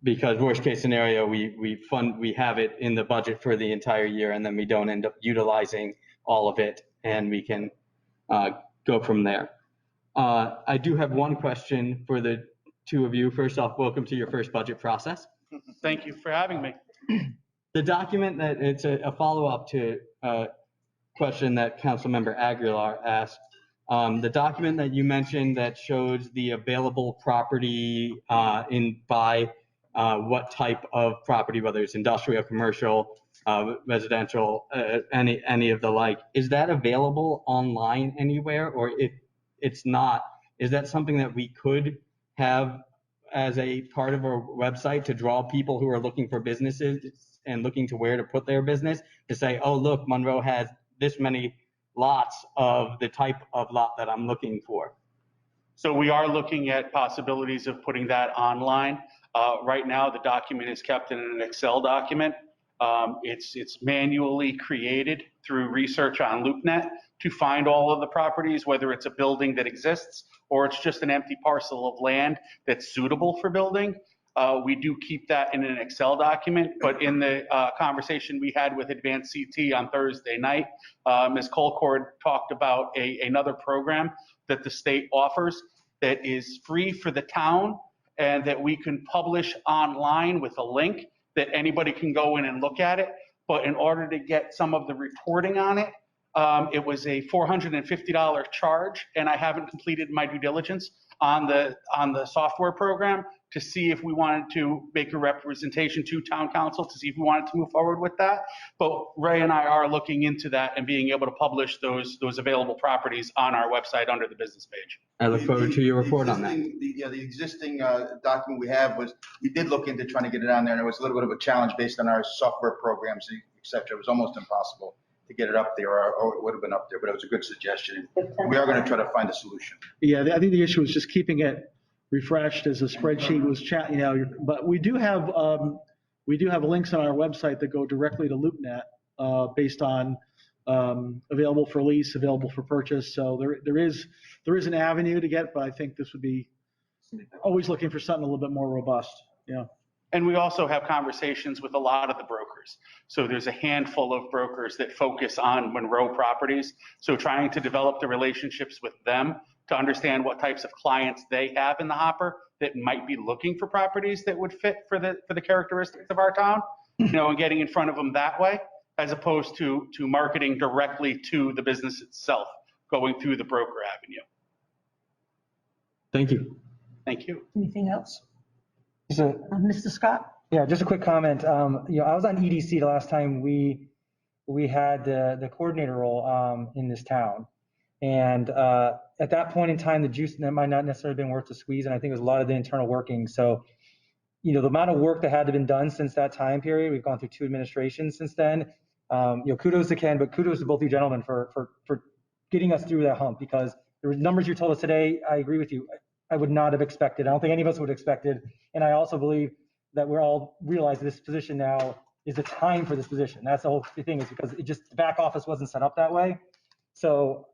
Because worst case scenario, we have it in the budget for the entire year and then we don't end up utilizing all of it and we can go from there. I do have one question for the two of you. First off, welcome to your first budget process. Thank you for having me. The document that it's a follow-up to a question that Councilmember Aguilar asked. The document that you mentioned that shows the available property by what type of property, whether it's industrial, commercial, residential, any of the like, is that available online anywhere? Or if it's not, is that something that we could have as a part of our website to draw people who are looking for businesses and looking to where to put their business to say, oh, look, Monroe has this many lots of the type of lot that I'm looking for? So we are looking at possibilities of putting that online. Right now, the document is kept in an Excel document. It's manually created through research on LoopNet to find all of the properties, whether it's a building that exists or it's just an empty parcel of land that's suitable for building. We do keep that in an Excel document, but in the conversation we had with Advanced CT on Thursday night, Ms. Colcord talked about another program that the state offers that is free for the town and that we can publish online with a link that anybody can go in and look at it. But in order to get some of the reporting on it, it was a $450 charge, and I haven't completed my due diligence on the software program to see if we wanted to make a representation to town council to see if we wanted to move forward with that. But Ray and I are looking into that and being able to publish those available properties on our website under the business page. I look forward to your report on that. The existing document we have we did look into trying to get it on there, and it was a little bit of a challenge based on our software programs, et cetera. It was almost impossible to get it up there, or it would have been up there, but it was a good suggestion. We are going to try to find a solution. Yeah, I think the issue is just keeping it refreshed as a spreadsheet was but we do have links on our website that go directly to LoopNet based on available for lease, available for purchase. So there is an avenue to get, but I think this would be always looking for something a little bit more robust. Yeah. And we also have conversations with a lot of the brokers. So there's a handful of brokers that focus on Monroe properties. So trying to develop the relationships with them to understand what types of clients they have in the hopper that might be looking for properties that would fit for the characteristics of our town, and getting in front of them that way, as opposed to marketing directly to the business itself, going through the broker avenue. Thank you. Thank you. Anything else? So, Mr. Scott? yeah, just a quick comment. I was on EDC the last time we had the coordinator role in this town. And at that point in time, the juice that might not necessarily have been worth the squeeze. And I think it was a lot of the internal working. So, the amount of work that had to been done since that time period, we've gone through 2 administrations since then. Kudos to Ken, but kudos to both you gentlemen for getting us through that hump, because the numbers you told us today, I agree with you. I would not have expected. I don't think any of us would have expected. And I also believe that we're all realize this position now is the time for this position. That's the whole thing, is because the back office wasn't set up that way. So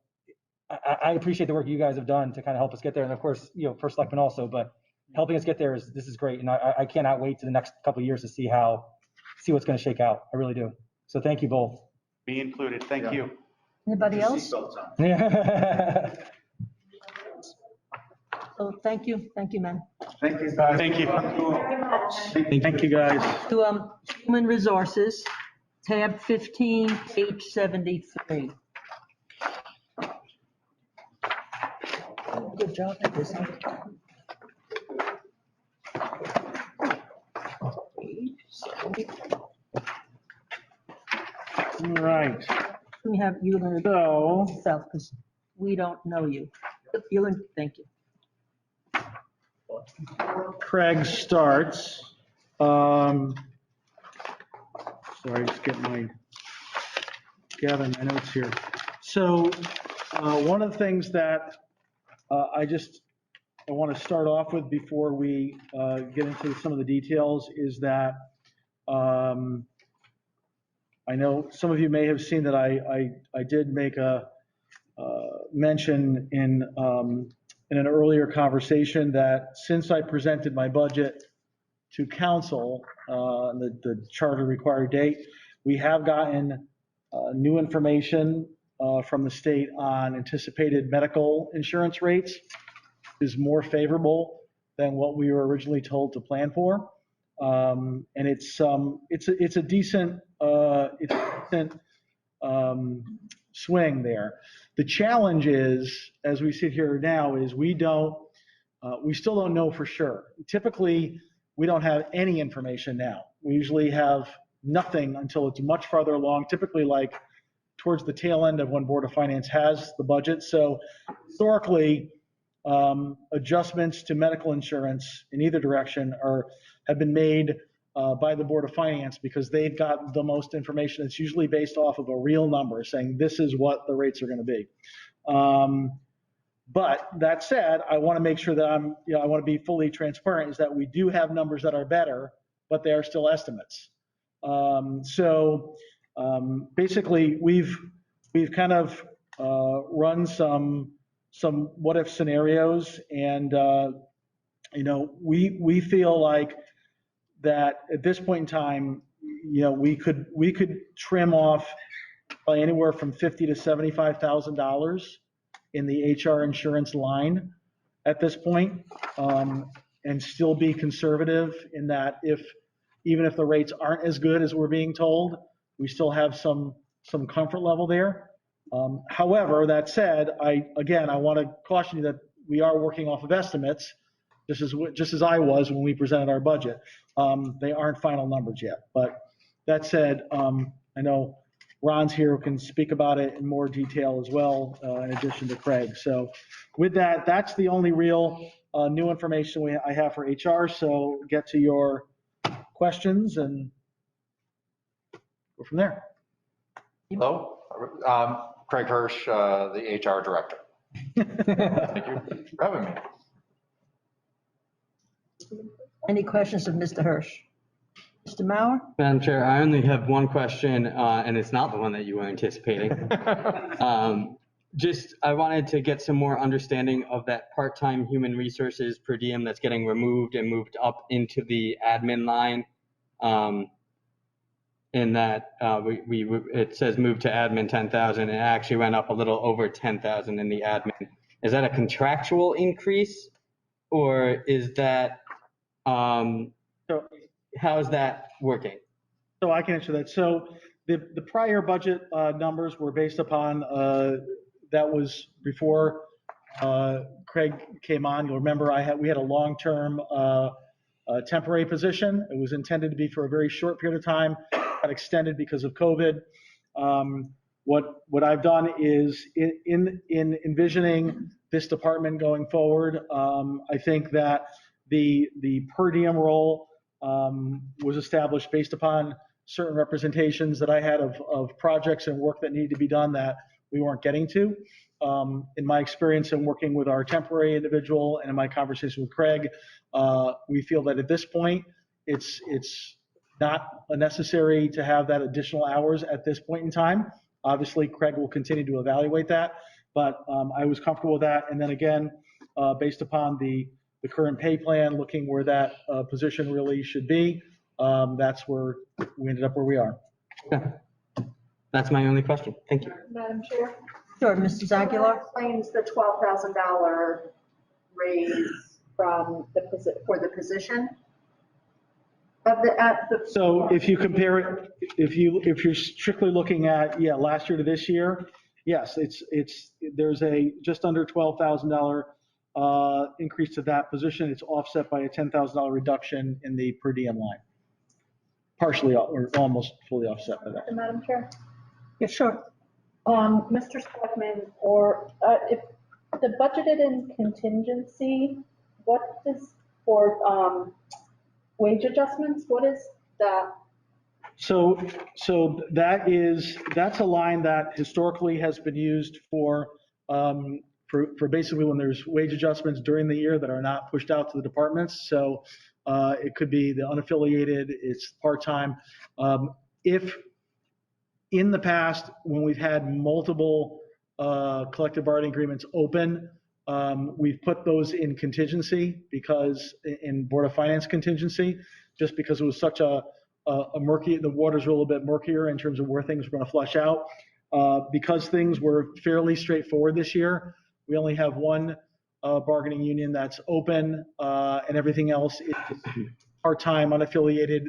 I appreciate the work you guys have done to kind of help us get there. And of course, First Selectman also, but helping us get there this is great. And I cannot wait to the next couple of years to see what's going to shake out. I really do. So thank you both. Be included. Thank you. Anybody else? Yeah. So thank you, man. Thank you. Thank you. Thank you, guys. To Human Resources, tab 15, page 73. Good job at this. All right. We have you learn yourself because we don't know you. You learn. Thank you. Craig starts. Sorry, just get gathering my notes here. So one of the things that I want to start off with before we get into some of the details is that I know some of you may have seen that I did make a mention in an earlier conversation that since I presented my budget to council on the charter required date, we have gotten new information from the state on anticipated medical insurance rates is more favorable than what we were originally told to plan for. And it's a decent swing there. The challenge is, as we sit here now, is we still don't know for sure. Typically, we don't have any information now. We usually have nothing until it's much farther along, typically like towards the tail end of when Board of Finance has the budget. So historically, adjustments to medical insurance in either direction have been made by the Board of Finance because they've got the most information. It's usually based off of a real number saying this is what the rates are going to be. But that said, I want to make sure that I want to be fully transparent, is that we do have numbers that are better, but they are still estimates. So basically, we've kind of run some what if scenarios, and we feel like that at this point in time, we could trim off by anywhere from $50,000 to $75,000 in the HR insurance line at this point, and still be conservative in that even if the rates aren't as good as we're being told, we still have some comfort level there. However, that said, I want to caution you that we are working off of estimates, just as I was when we presented our budget. They aren't final numbers yet, but that said, I know Ron's here who can speak about it in more detail as well, in addition to Craig. So with that, that's the only real new information I have for HR. So get to your questions and go from there. Hello, Craig Hirsch, the HR director. Thank you for having me. Any questions of Mr. Hirsch? Mr. Mauer? Madam Chair, I only have one question, and it's not the one that you were anticipating. I wanted to get some more understanding of that part-time human resources per diem that's getting removed and moved up into the admin line. In that it says move to admin 10,000, it actually went up a little over 10,000 in the admin. Is that a contractual increase, or is that, how is that working? So I can answer that. So the prior budget numbers were based upon, that was before Craig came on. You'll remember we had a long-term temporary position. It was intended to be for a very short period of time, got extended because of COVID. What I've done is in envisioning this department going forward, I think that the per diem role was established based upon certain representations that I had of projects and work that needed to be done that we weren't getting to. In my experience in working with our temporary individual and in my conversation with Craig, we feel that at this point, it's not necessary to have that additional hours at this point in time. Obviously, Craig will continue to evaluate that, but I was comfortable with that. And then again, based upon the current pay plan, looking where that position really should be, that's where we ended up where we are. Okay. That's my only question. Thank you. Madam Chair? Sure, Mrs. Aguilar? That explains the $12,000 raise from for the position of the. So if you compare it, if you're strictly looking at, last year to this year, yes, there's a just under $12,000 increase to that position. It's offset by a $10,000 reduction in the per diem line. Partially or almost fully offset by that. Madam Chair? Yeah, sure. Mr. Selectman, or if the budgeted in contingency, what is for wage adjustments? What is that? So that's a line that historically has been used for basically when there's wage adjustments during the year that are not pushed out to the departments. So it could be the unaffiliated, it's part-time. If in the past, when we've had multiple collective bargaining agreements open, we've put those in contingency in Board of Finance contingency, just because it was such a murky, the waters were a little bit murkier in terms of where things were going to flush out. Because things were fairly straightforward this year, we only have one bargaining union that's open, and everything else is part-time, unaffiliated.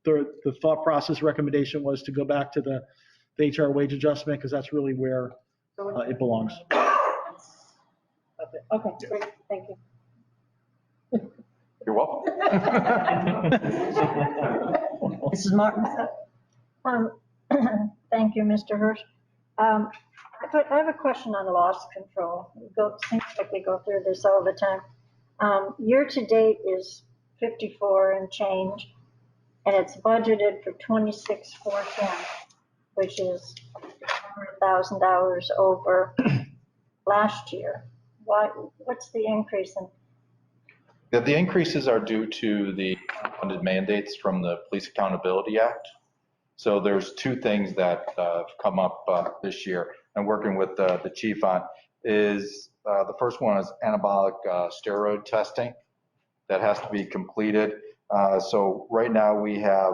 The thought process recommendation was to go back to the HR wage adjustment because that's really where it belongs. Okay, great, thank you. You're welcome. Mrs. Martin? Thank you, Mr. Hirsch. I have a question on loss control. Seems like we go through this all the time. Year to date is 54 and change, and it's budgeted for 26,410, which is $100,000 over last year. What's the increase in? The increases are due to the funded mandates from the Police Accountability Act. So there's two things that have come up this year, and working with the chief on is the first one is anabolic steroid testing that has to be completed. So right now we have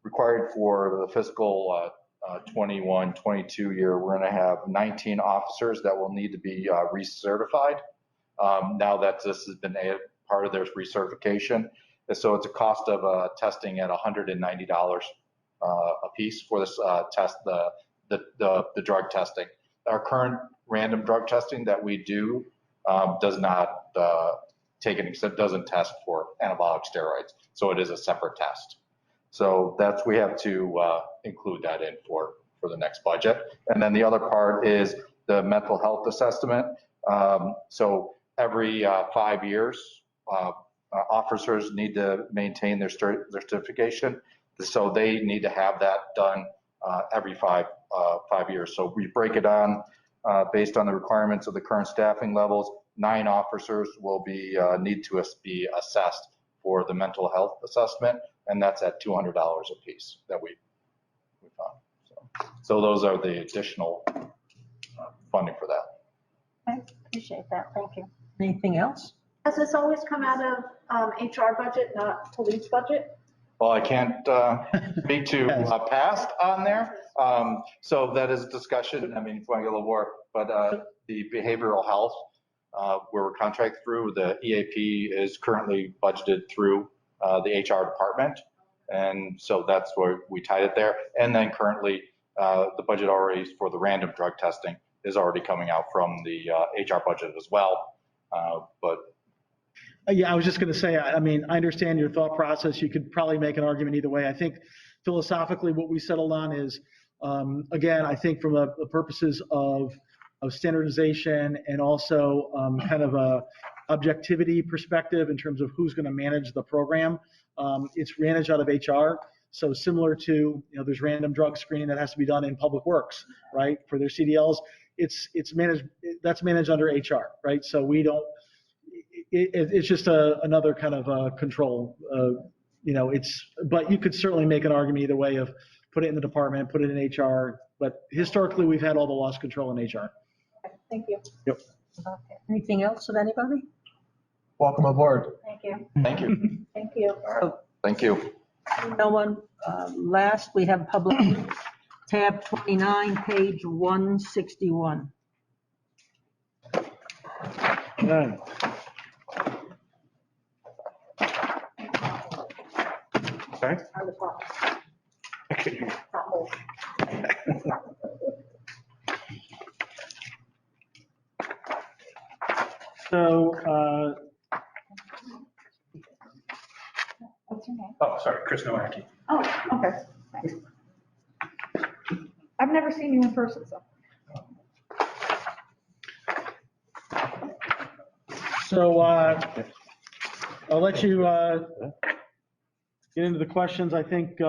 required for the fiscal 21-22 year, we're going to have 19 officers that will need to be recertified. Now that this has been part of their recertification. And so it's a cost of testing at $190 a piece for this test, the drug testing. Our current random drug testing that we do does not taken, because it doesn't test for anabolic steroids. So it is a separate test. So we have to include that in for the next budget. And then the other part is the mental health assessment. So every 5 years, officers need to maintain their certification. So they need to have that done every 5 years. So we break it on based on the requirements of the current staffing levels. 9 officers will need to be assessed for the mental health assessment, and that's at $200 a piece that we found. So those are the additional funding for that. I appreciate that, thank you. Anything else? Has this always come out of HR budget, not police budget? Well, I can't speak to past on there. So that is a discussion. I mean, if you want to get a little more, but the behavioral health, where we're contracted through, the EAP is currently budgeted through the HR department. And so that's where we tied it there. And then currently the budget already for the random drug testing is already coming out from the HR budget as well. Yeah, I was just going to say, I mean, I understand your thought process. You could probably make an argument either way. I think philosophically what we settled on is, again, I think from the purposes of standardization and also kind of a objectivity perspective in terms of who's going to manage the program, it's managed out of HR. So similar to, there's random drug screening that has to be done in Public Works, right? For their CDLs, it's managed, that's managed under HR, right? So we don't, it's just another kind of control, but you could certainly make an argument either way of put it in the department, put it in HR, but historically we've had all the loss control in HR. Thank you. Yep. Okay. Anything else of anybody? Welcome aboard. Thank you. Thank you. Thank you. Thank you. No one. Last, we have public tab 29, page 161. None. Sorry? On the top. Okay. Top hole. So, What's your name? Oh, sorry, Chris Nowacki. Oh, okay. Thanks. I've never seen you in person, so. So I'll let you get into the questions. I think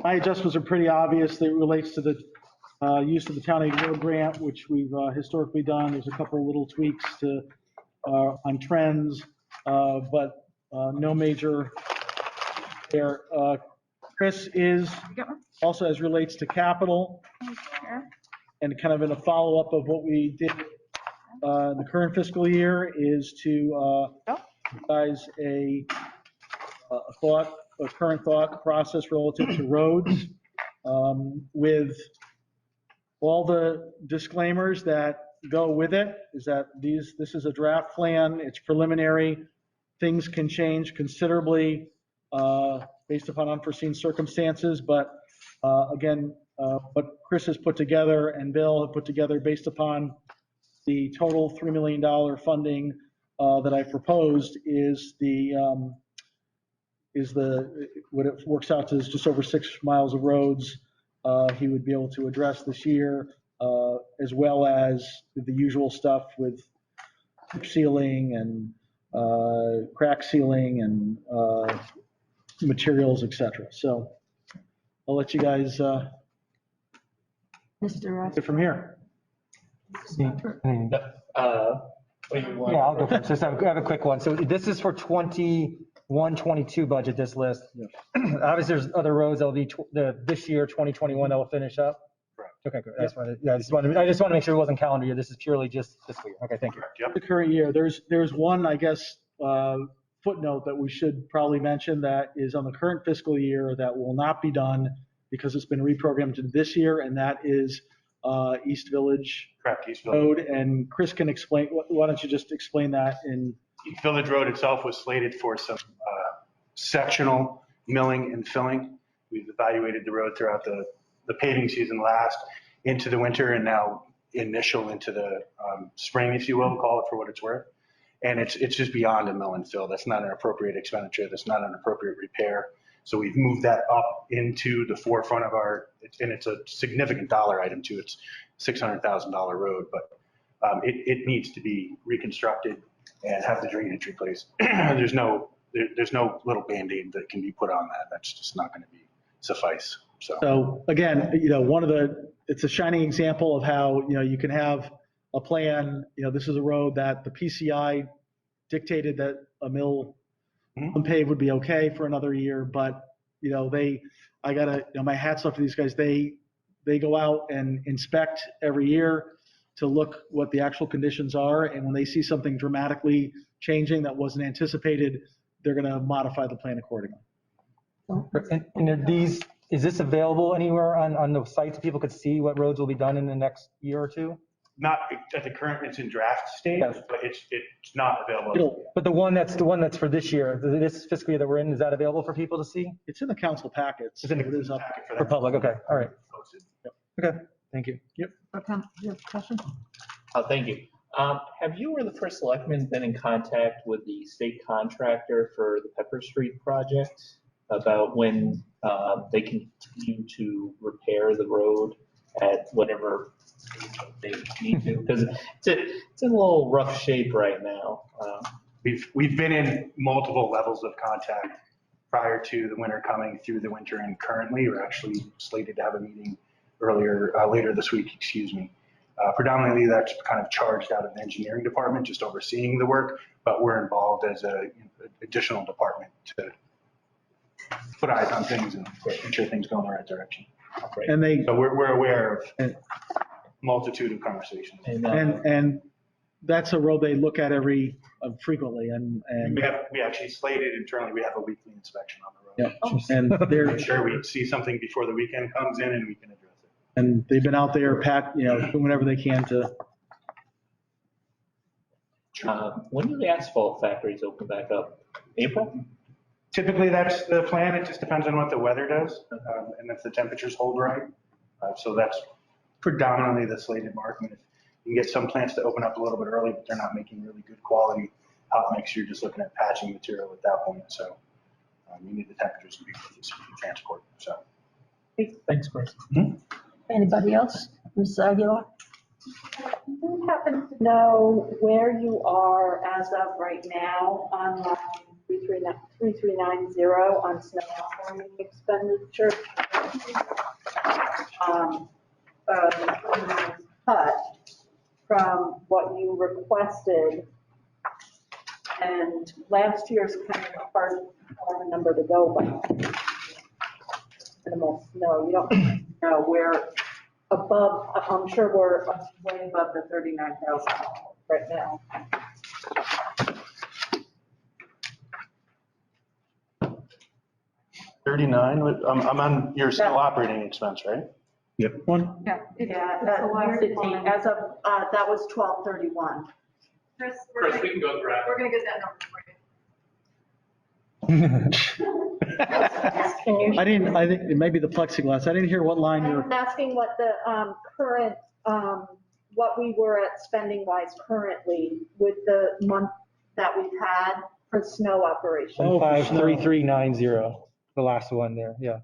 my adjustments are pretty obvious. It relates to the use of the Town Aid Road Grant, which we've historically done. There's a couple of little tweaks to on trends, but no major there. Chris is also, as relates to capital, and kind of in a follow-up of what we did in the current fiscal year, is to guys a current thought process relative to roads, with all the disclaimers that go with it. Is that this is a draft plan, it's preliminary, things can change considerably based upon unforeseen circumstances, but again, what Chris has put together and Bill have put together based upon the total $3 million funding that I proposed is what it works out to is just over 6 miles of roads he would be able to address this year, as well as the usual stuff with chip sealing and crack sealing and materials, etc. So I'll let you guys Mr. get from here. Yeah, I'll go first. Just have a quick one. So this is for 21, 22 budget, this list. Obviously, there's other roads that'll be this year, 2021, that will finish up. Correct. Okay, good. I just want to make sure it wasn't calendar year. This is purely just fiscal year. Okay, thank you. Yep. The current year, there's one, I guess, footnote that we should probably mention that is on the current fiscal year that will not be done because it's been reprogrammed to this year, and that is East Village Correct, East Village. Road. And Chris can explain, why don't you just explain that in. East Village Road itself was slated for some sectional milling and filling. We've evaluated the road throughout the paving season last into the winter, and now initial into the spring, if you will, call it for what it's worth. And it's just beyond a mill and fill. That's not an appropriate expenditure. That's not an appropriate repair. So we've moved that up into the forefront of our, and it's a significant dollar item too. It's $600,000 road, but it needs to be reconstructed and have the drainage replaced. There's no little Band-Aid that can be put on that. That's just not going to be suffice. So again, it's a shining example of how, you can have a plan, this is a road that the PCI dictated that a mill unpaved would be okay for another year, but, my hat's off to these guys. They go out and inspect every year to look what the actual conditions are. And when they see something dramatically changing that wasn't anticipated, they're going to modify the plan accordingly. And are these, is this available anywhere on the sites? People could see what roads will be done in the next year or two? Not at the current, it's in draft stage, but it's not available. But the one that's for this year, this fiscal year that we're in, is that available for people to see? It's in the council packets. It's in the It is up for public, okay, all right. Okay, thank you. Yep. You have a question? Oh, thank you. Have you or the first selectman been in contact with the state contractor for the Pepper Street project about when they continue to repair the road at whatever they need to? Because it's in a little rough shape right now. We've been in multiple levels of contact prior to the winter coming, through the winter, and currently we're actually slated to have a meeting later this week, Predominantly that's kind of charged out of the engineering department, just overseeing the work, but we're involved as an additional department to put eyes on things and ensure things go in the right direction. And so we're aware of a multitude of conversations. And that's a road they look at frequently, and we actually slated internally, we have a weekly inspection on the road. Yeah. And they're make sure we see something before the weekend comes in and we can address it. And they've been out there, doing whatever they can to. When do the asphalt factories open back up? April? Typically, that's the plan. It just depends on what the weather does and if the temperatures hold right. So that's predominantly the slated mark. I mean, you can get some plants to open up a little bit early, but they're not making really good quality hot mix. You're just looking at patching material at that point. So you need the temperatures to be good so you can transport. So thanks, Chris. Anybody else? Ms. Aguilar? Do you happen to know where you are as of right now on line 3390 on snow operating expenditure? Cut from what you requested, and last year's kind of a hard number to go by. Minimal snow, you don't know, we're above, I'm sure we're way above the 39,000 right now. $39, I'm on your snow operating expense, right? Yep. Yeah, as of, that was 12/31. Chris, we can go through it. We're gonna get that number for you. I think it may be the plexiglass. I didn't hear what line I you're. was asking what the current, what we were at spending wise currently with the month that we've had for snow operations. 153390, the last one there, yeah.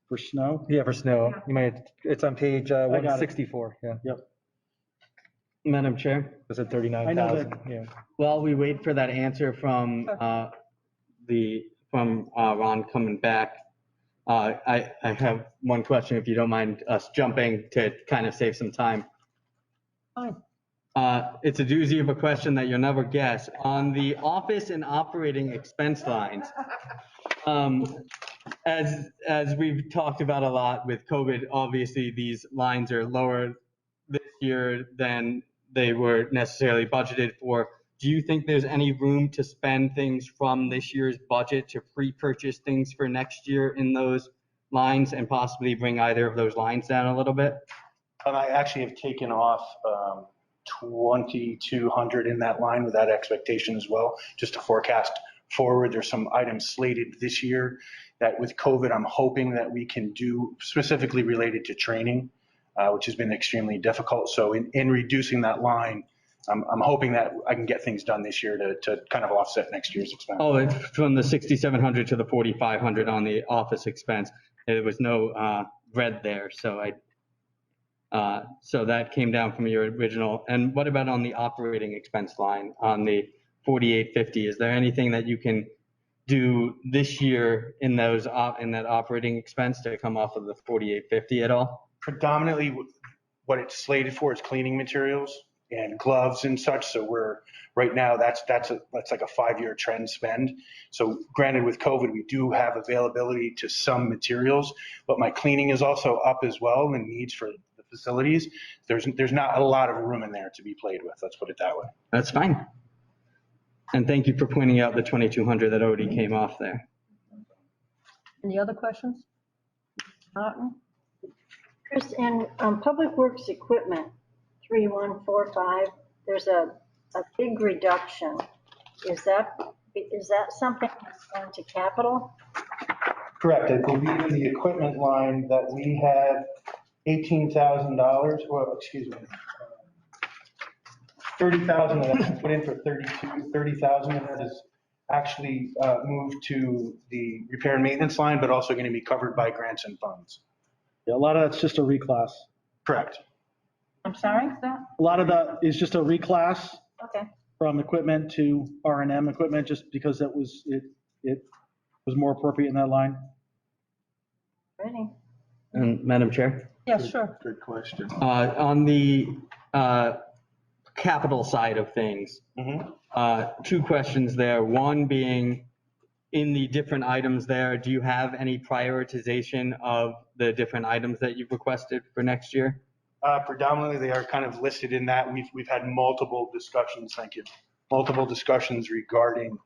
For snow? Yeah, for snow. Yeah. You might, it's on page 164, yeah. Yep. Madam Chair, It's at 39,000, yeah. while we wait for that answer from Ron coming back, I have one question, if you don't mind us jumping to kind of save some time. Fine. It's a doozy of a question that you'll never guess. On the office and operating expense lines, as we've talked about a lot with COVID, obviously these lines are lower this year than they were necessarily budgeted for. Do you think there's any room to spend things from this year's budget to pre-purchase things for next year in those lines and possibly bring either of those lines down a little bit? I actually have taken off 2,200 in that line with that expectation as well, just to forecast forward. There's some items slated this year that with COVID, I'm hoping that we can do specifically related to training. which has been extremely difficult. So in reducing that line, I'm hoping that I can get things done this year to kind of offset next year's expense. Oh, it's from the 6,700 to the 4,500 on the office expense. There was no red there, so so that came down from your original. And what about on the operating expense line on the 4,850? Is there anything that you can do this year in that operating expense to come off of the 4,850 at all? Predominantly, what it's slated for is cleaning materials and gloves and such. So right now that's like a 5-year trend spend. So granted, with COVID, we do have availability to some materials, but my cleaning is also up as well and needs for the facilities. There's not a lot of room in there to be played with. Let's put it that way. That's fine. And thank you for pointing out the 2,200 that already came off there. Any other questions? Martin? Chris, in Public Works Equipment, 3145, there's a big reduction. Is that something that's going to capital? Correct. I believe in the equipment line that we have $18,000, well, excuse me, 30,000 of that put in for 30,000 of that is actually moved to the repair and maintenance line, but also going to be covered by grants and funds. Yeah, a lot of that's just a reclass. Correct. I'm sorry? A lot of that is just a reclass Okay. from equipment to R&M equipment, just because it was more appropriate in that line. Ready? And Madam Chair? Yes, sure. Good question. On the capital side of things, two questions there. One being, in the different items there, do you have any prioritization of the different items that you've requested for next year? Predominantly, they are kind of listed in that. We've had multiple discussions, thank you, multiple discussions regarding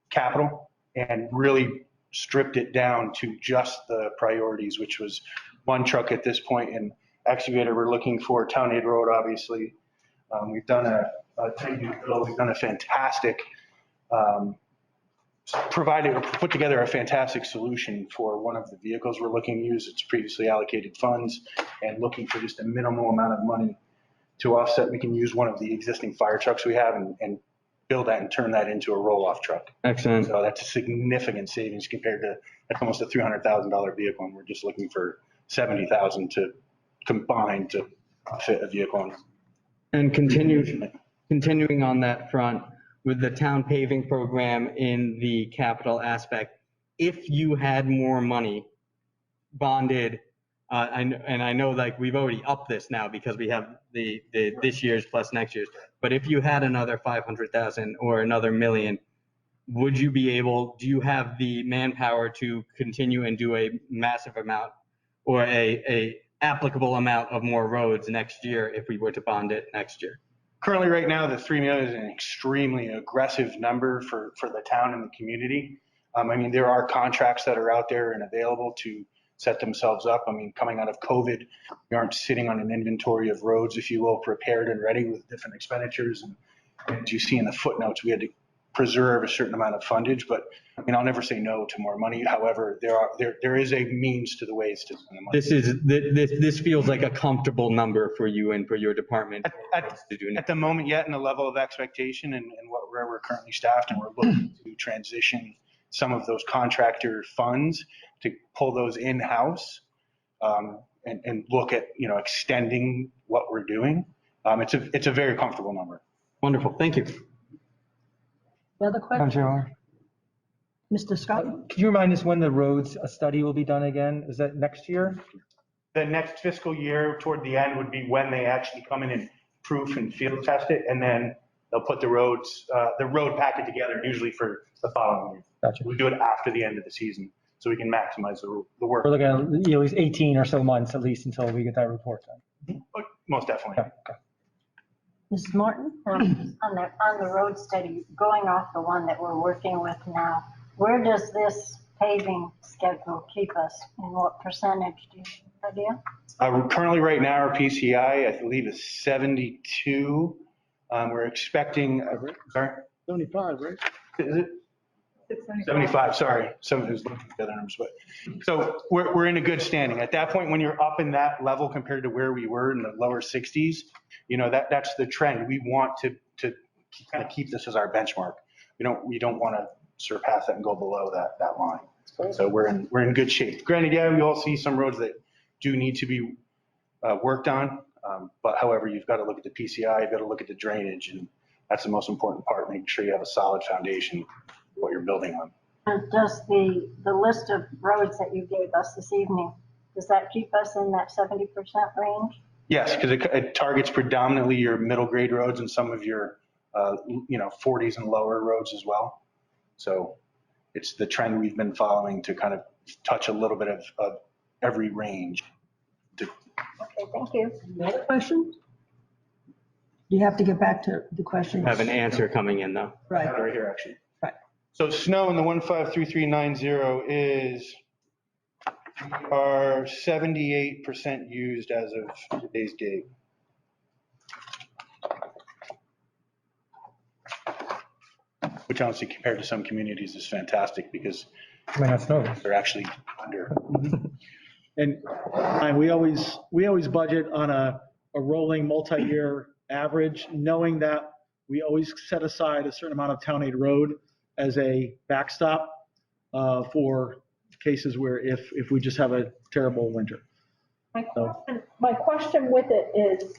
capital and really stripped it down to just the priorities, which was one truck at this point and excavator. We're looking for Town Aid Road, obviously. We've done a fantastic, put together a fantastic solution for one of the vehicles we're looking to use. It's previously allocated funds and looking for just a minimal amount of money to offset. We can use one of the existing fire trucks we have and build that and turn that into a roll-off truck. Excellent. So that's a significant savings compared to, that's almost a $300,000 vehicle, and we're just looking for $70,000 to combine to fit a vehicle. And continuing on that front, with the town paving program in the capital aspect, if you had more money bonded, and I know like we've already upped this now because we have the this year's plus next year's, but if you had another 500,000 or another million, would you be able, do you have the manpower to continue and do a massive amount or a applicable amount of more roads next year if we were to bond it next year? Currently, right now, the $3 million is an extremely aggressive number for the town and the community. I mean, there are contracts that are out there and available to set themselves up. I mean, coming out of COVID, we aren't sitting on an inventory of roads, if you will, prepared and ready with different expenditures. And as you see in the footnotes, we had to preserve a certain amount of fundage, but I mean, I'll never say no to more money. However, there is a means to the ways to spend the money. This feels like a comfortable number for you and for your department at the moment yet, in the level of expectation and where we're currently staffed, and we're looking to transition some of those contractor funds to pull those in-house and look at, extending what we're doing. It's a very comfortable number. Wonderful, thank you. Another question? Mr. Scott? Can you remind us when the roads study will be done again? Is that next year? The next fiscal year toward the end would be when they actually come in and proof and field test it, and then they'll put the road packet together, usually for the following year. Gotcha. We do it after the end of the season so we can maximize the work. We're looking at at least 18 or so months at least until we get that report done. Most definitely. Okay. Mrs. Martin? On the road study, going off the one that we're working with now, where does this paving schedule keep us? And what percentage, do you have an idea? Currently, right now, our PCI, I believe, is 72. We're expecting, sorry? 75, right? Is it? 75, sorry, someone who's looking at the other numbers, but, so we're in a good standing. At that point, when you're up in that level compared to where we were in the lower 60s, that's the trend. We want to kind of keep this as our benchmark. We don't want to surpass that and go below that line. So we're in good shape. Granted, yeah, we all see some roads that do need to be worked on, but however, you've got to look at the PCI, you've got to look at the drainage, and that's the most important part, making sure you have a solid foundation for what you're building on. Does the list of roads that you gave us this evening, does that keep us in that 70% range? Yes, because it targets predominantly your middle grade roads and some of your 40s and lower roads as well. So it's the trend we've been following to kind of touch a little bit of every range. Okay, thank you. Any other questions? You have to get back to the question. Have an answer coming in though. Right. Right here, actually. Right. So snow in the 153390 is, we are 78% used as of today's date. Which honestly, compared to some communities, is fantastic because Might not snow. they're actually under. And we always budget on a rolling multi-year average, knowing that we always set aside a certain amount of town aid road as a backstop for cases where if we just have a terrible winter. My question with it is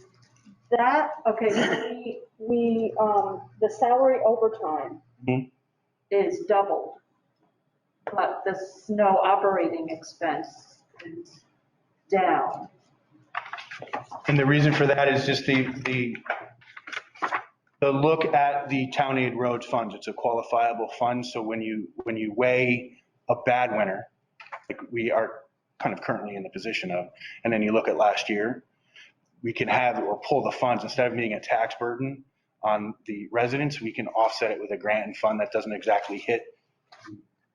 that, okay, the salary overtime is doubled, but the snow operating expense is down. And the reason for that is just the look at the town aid roads funds. It's a qualifiable fund. So when you weigh a bad winter, like we are kind of currently in the position of, and then you look at last year, we can have or pull the funds instead of being a tax burden on the residents, we can offset it with a grant and fund that doesn't exactly hit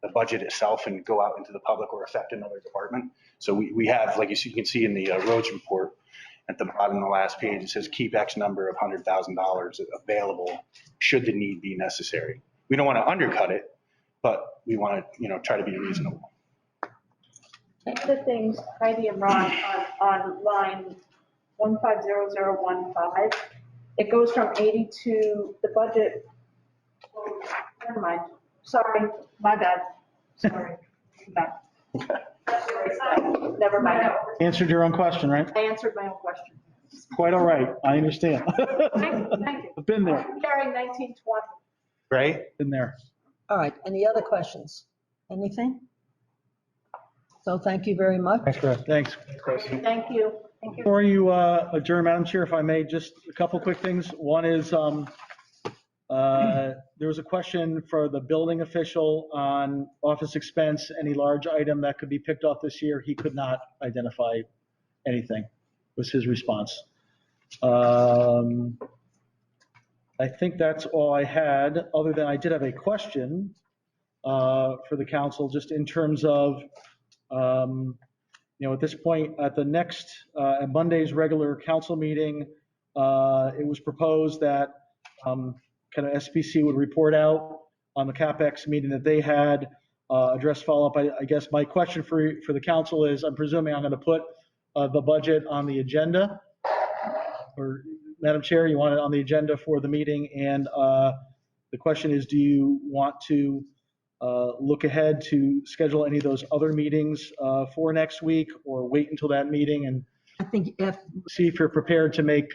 the budget itself and go out into the public or affect another department. So we have, like you can see in the roads report at the bottom of the last page, it says keep X number of $100,000 available should the need be necessary. We don't want to undercut it, but we want to, try to be reasonable. One of the things, Heidi and Ron, on line 150015, it goes from 82, the budget, never mind, sorry, my bad, sorry, back. Never mind. Answered your own question, right? I answered my own question. Quite all right, I understand. Thank you. I've been there, I'm carrying 1920. Right? been there. All right, any other questions? Anything? So thank you very much. Thanks, Chris. Thanks. Thank you. Before you adjourn, Madam Chair, if I may, just a couple quick things. One is there was a question for the building official on office expense, any large item that could be picked off this year. He could not identify anything, was his response. I think that's all I had, other than I did have a question for the council, just in terms of, at this point, at the next, at Monday's regular council meeting, it was proposed that kind of SPC would report out on the CapEx meeting that they had, address follow-up. I guess my question for the council is, I'm presuming I'm going to put the budget on the agenda, or Madam Chair, you want it on the agenda for the meeting, and the question is, do you want to look ahead to schedule any of those other meetings for next week, or wait until that meeting and I think see if you're prepared to make,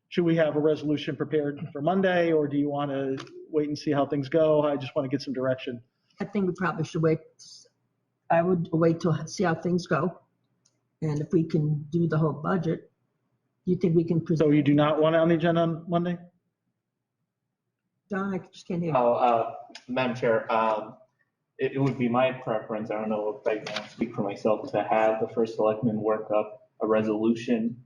should we have a resolution prepared for Monday, or do you want to wait and see how things go? I just want to get some direction. I think we probably should wait. I would wait to see how things go. And if we can do the whole budget, you think we can present? So you do not want it on the agenda on Monday? Don, I just can't hear. Madam Chair, it would be my preference, I don't know if I can speak for myself, to have the first selectman work up a resolution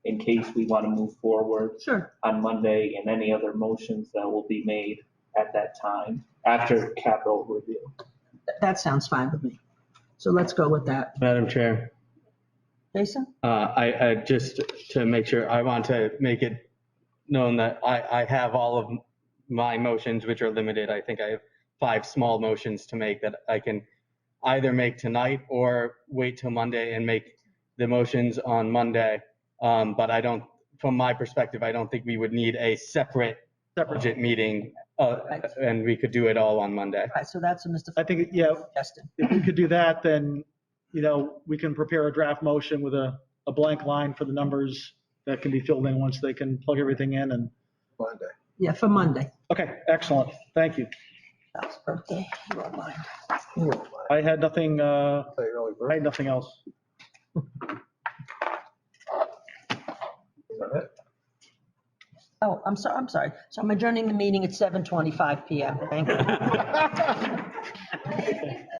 in case we want to move forward Sure. on Monday, and any other motions that will be made at that time after capital review. That sounds fine with me. So let's go with that. Madam Chair, Jason? I just to make sure, I want to make it known that I have all of my motions, which are limited. I think I have 5 small motions to make that I can either make tonight or wait till Monday and make the motions on Monday. But I don't, from my perspective, I don't think we would need a separate budget meeting, and we could do it all on Monday. Right, so that's what Mr. I think, yeah, suggested. if we could do that, then, we can prepare a draft motion with a blank line for the numbers that can be filled in once they can plug everything in and, Monday. Yeah, for Monday. okay, excellent. Thank you. Sal's birthday, you won't mind. I had nothing, Say early I had nothing else. bird. Oh, I'm sorry. So I'm adjourning the meeting at 7:25 PM. Thank you.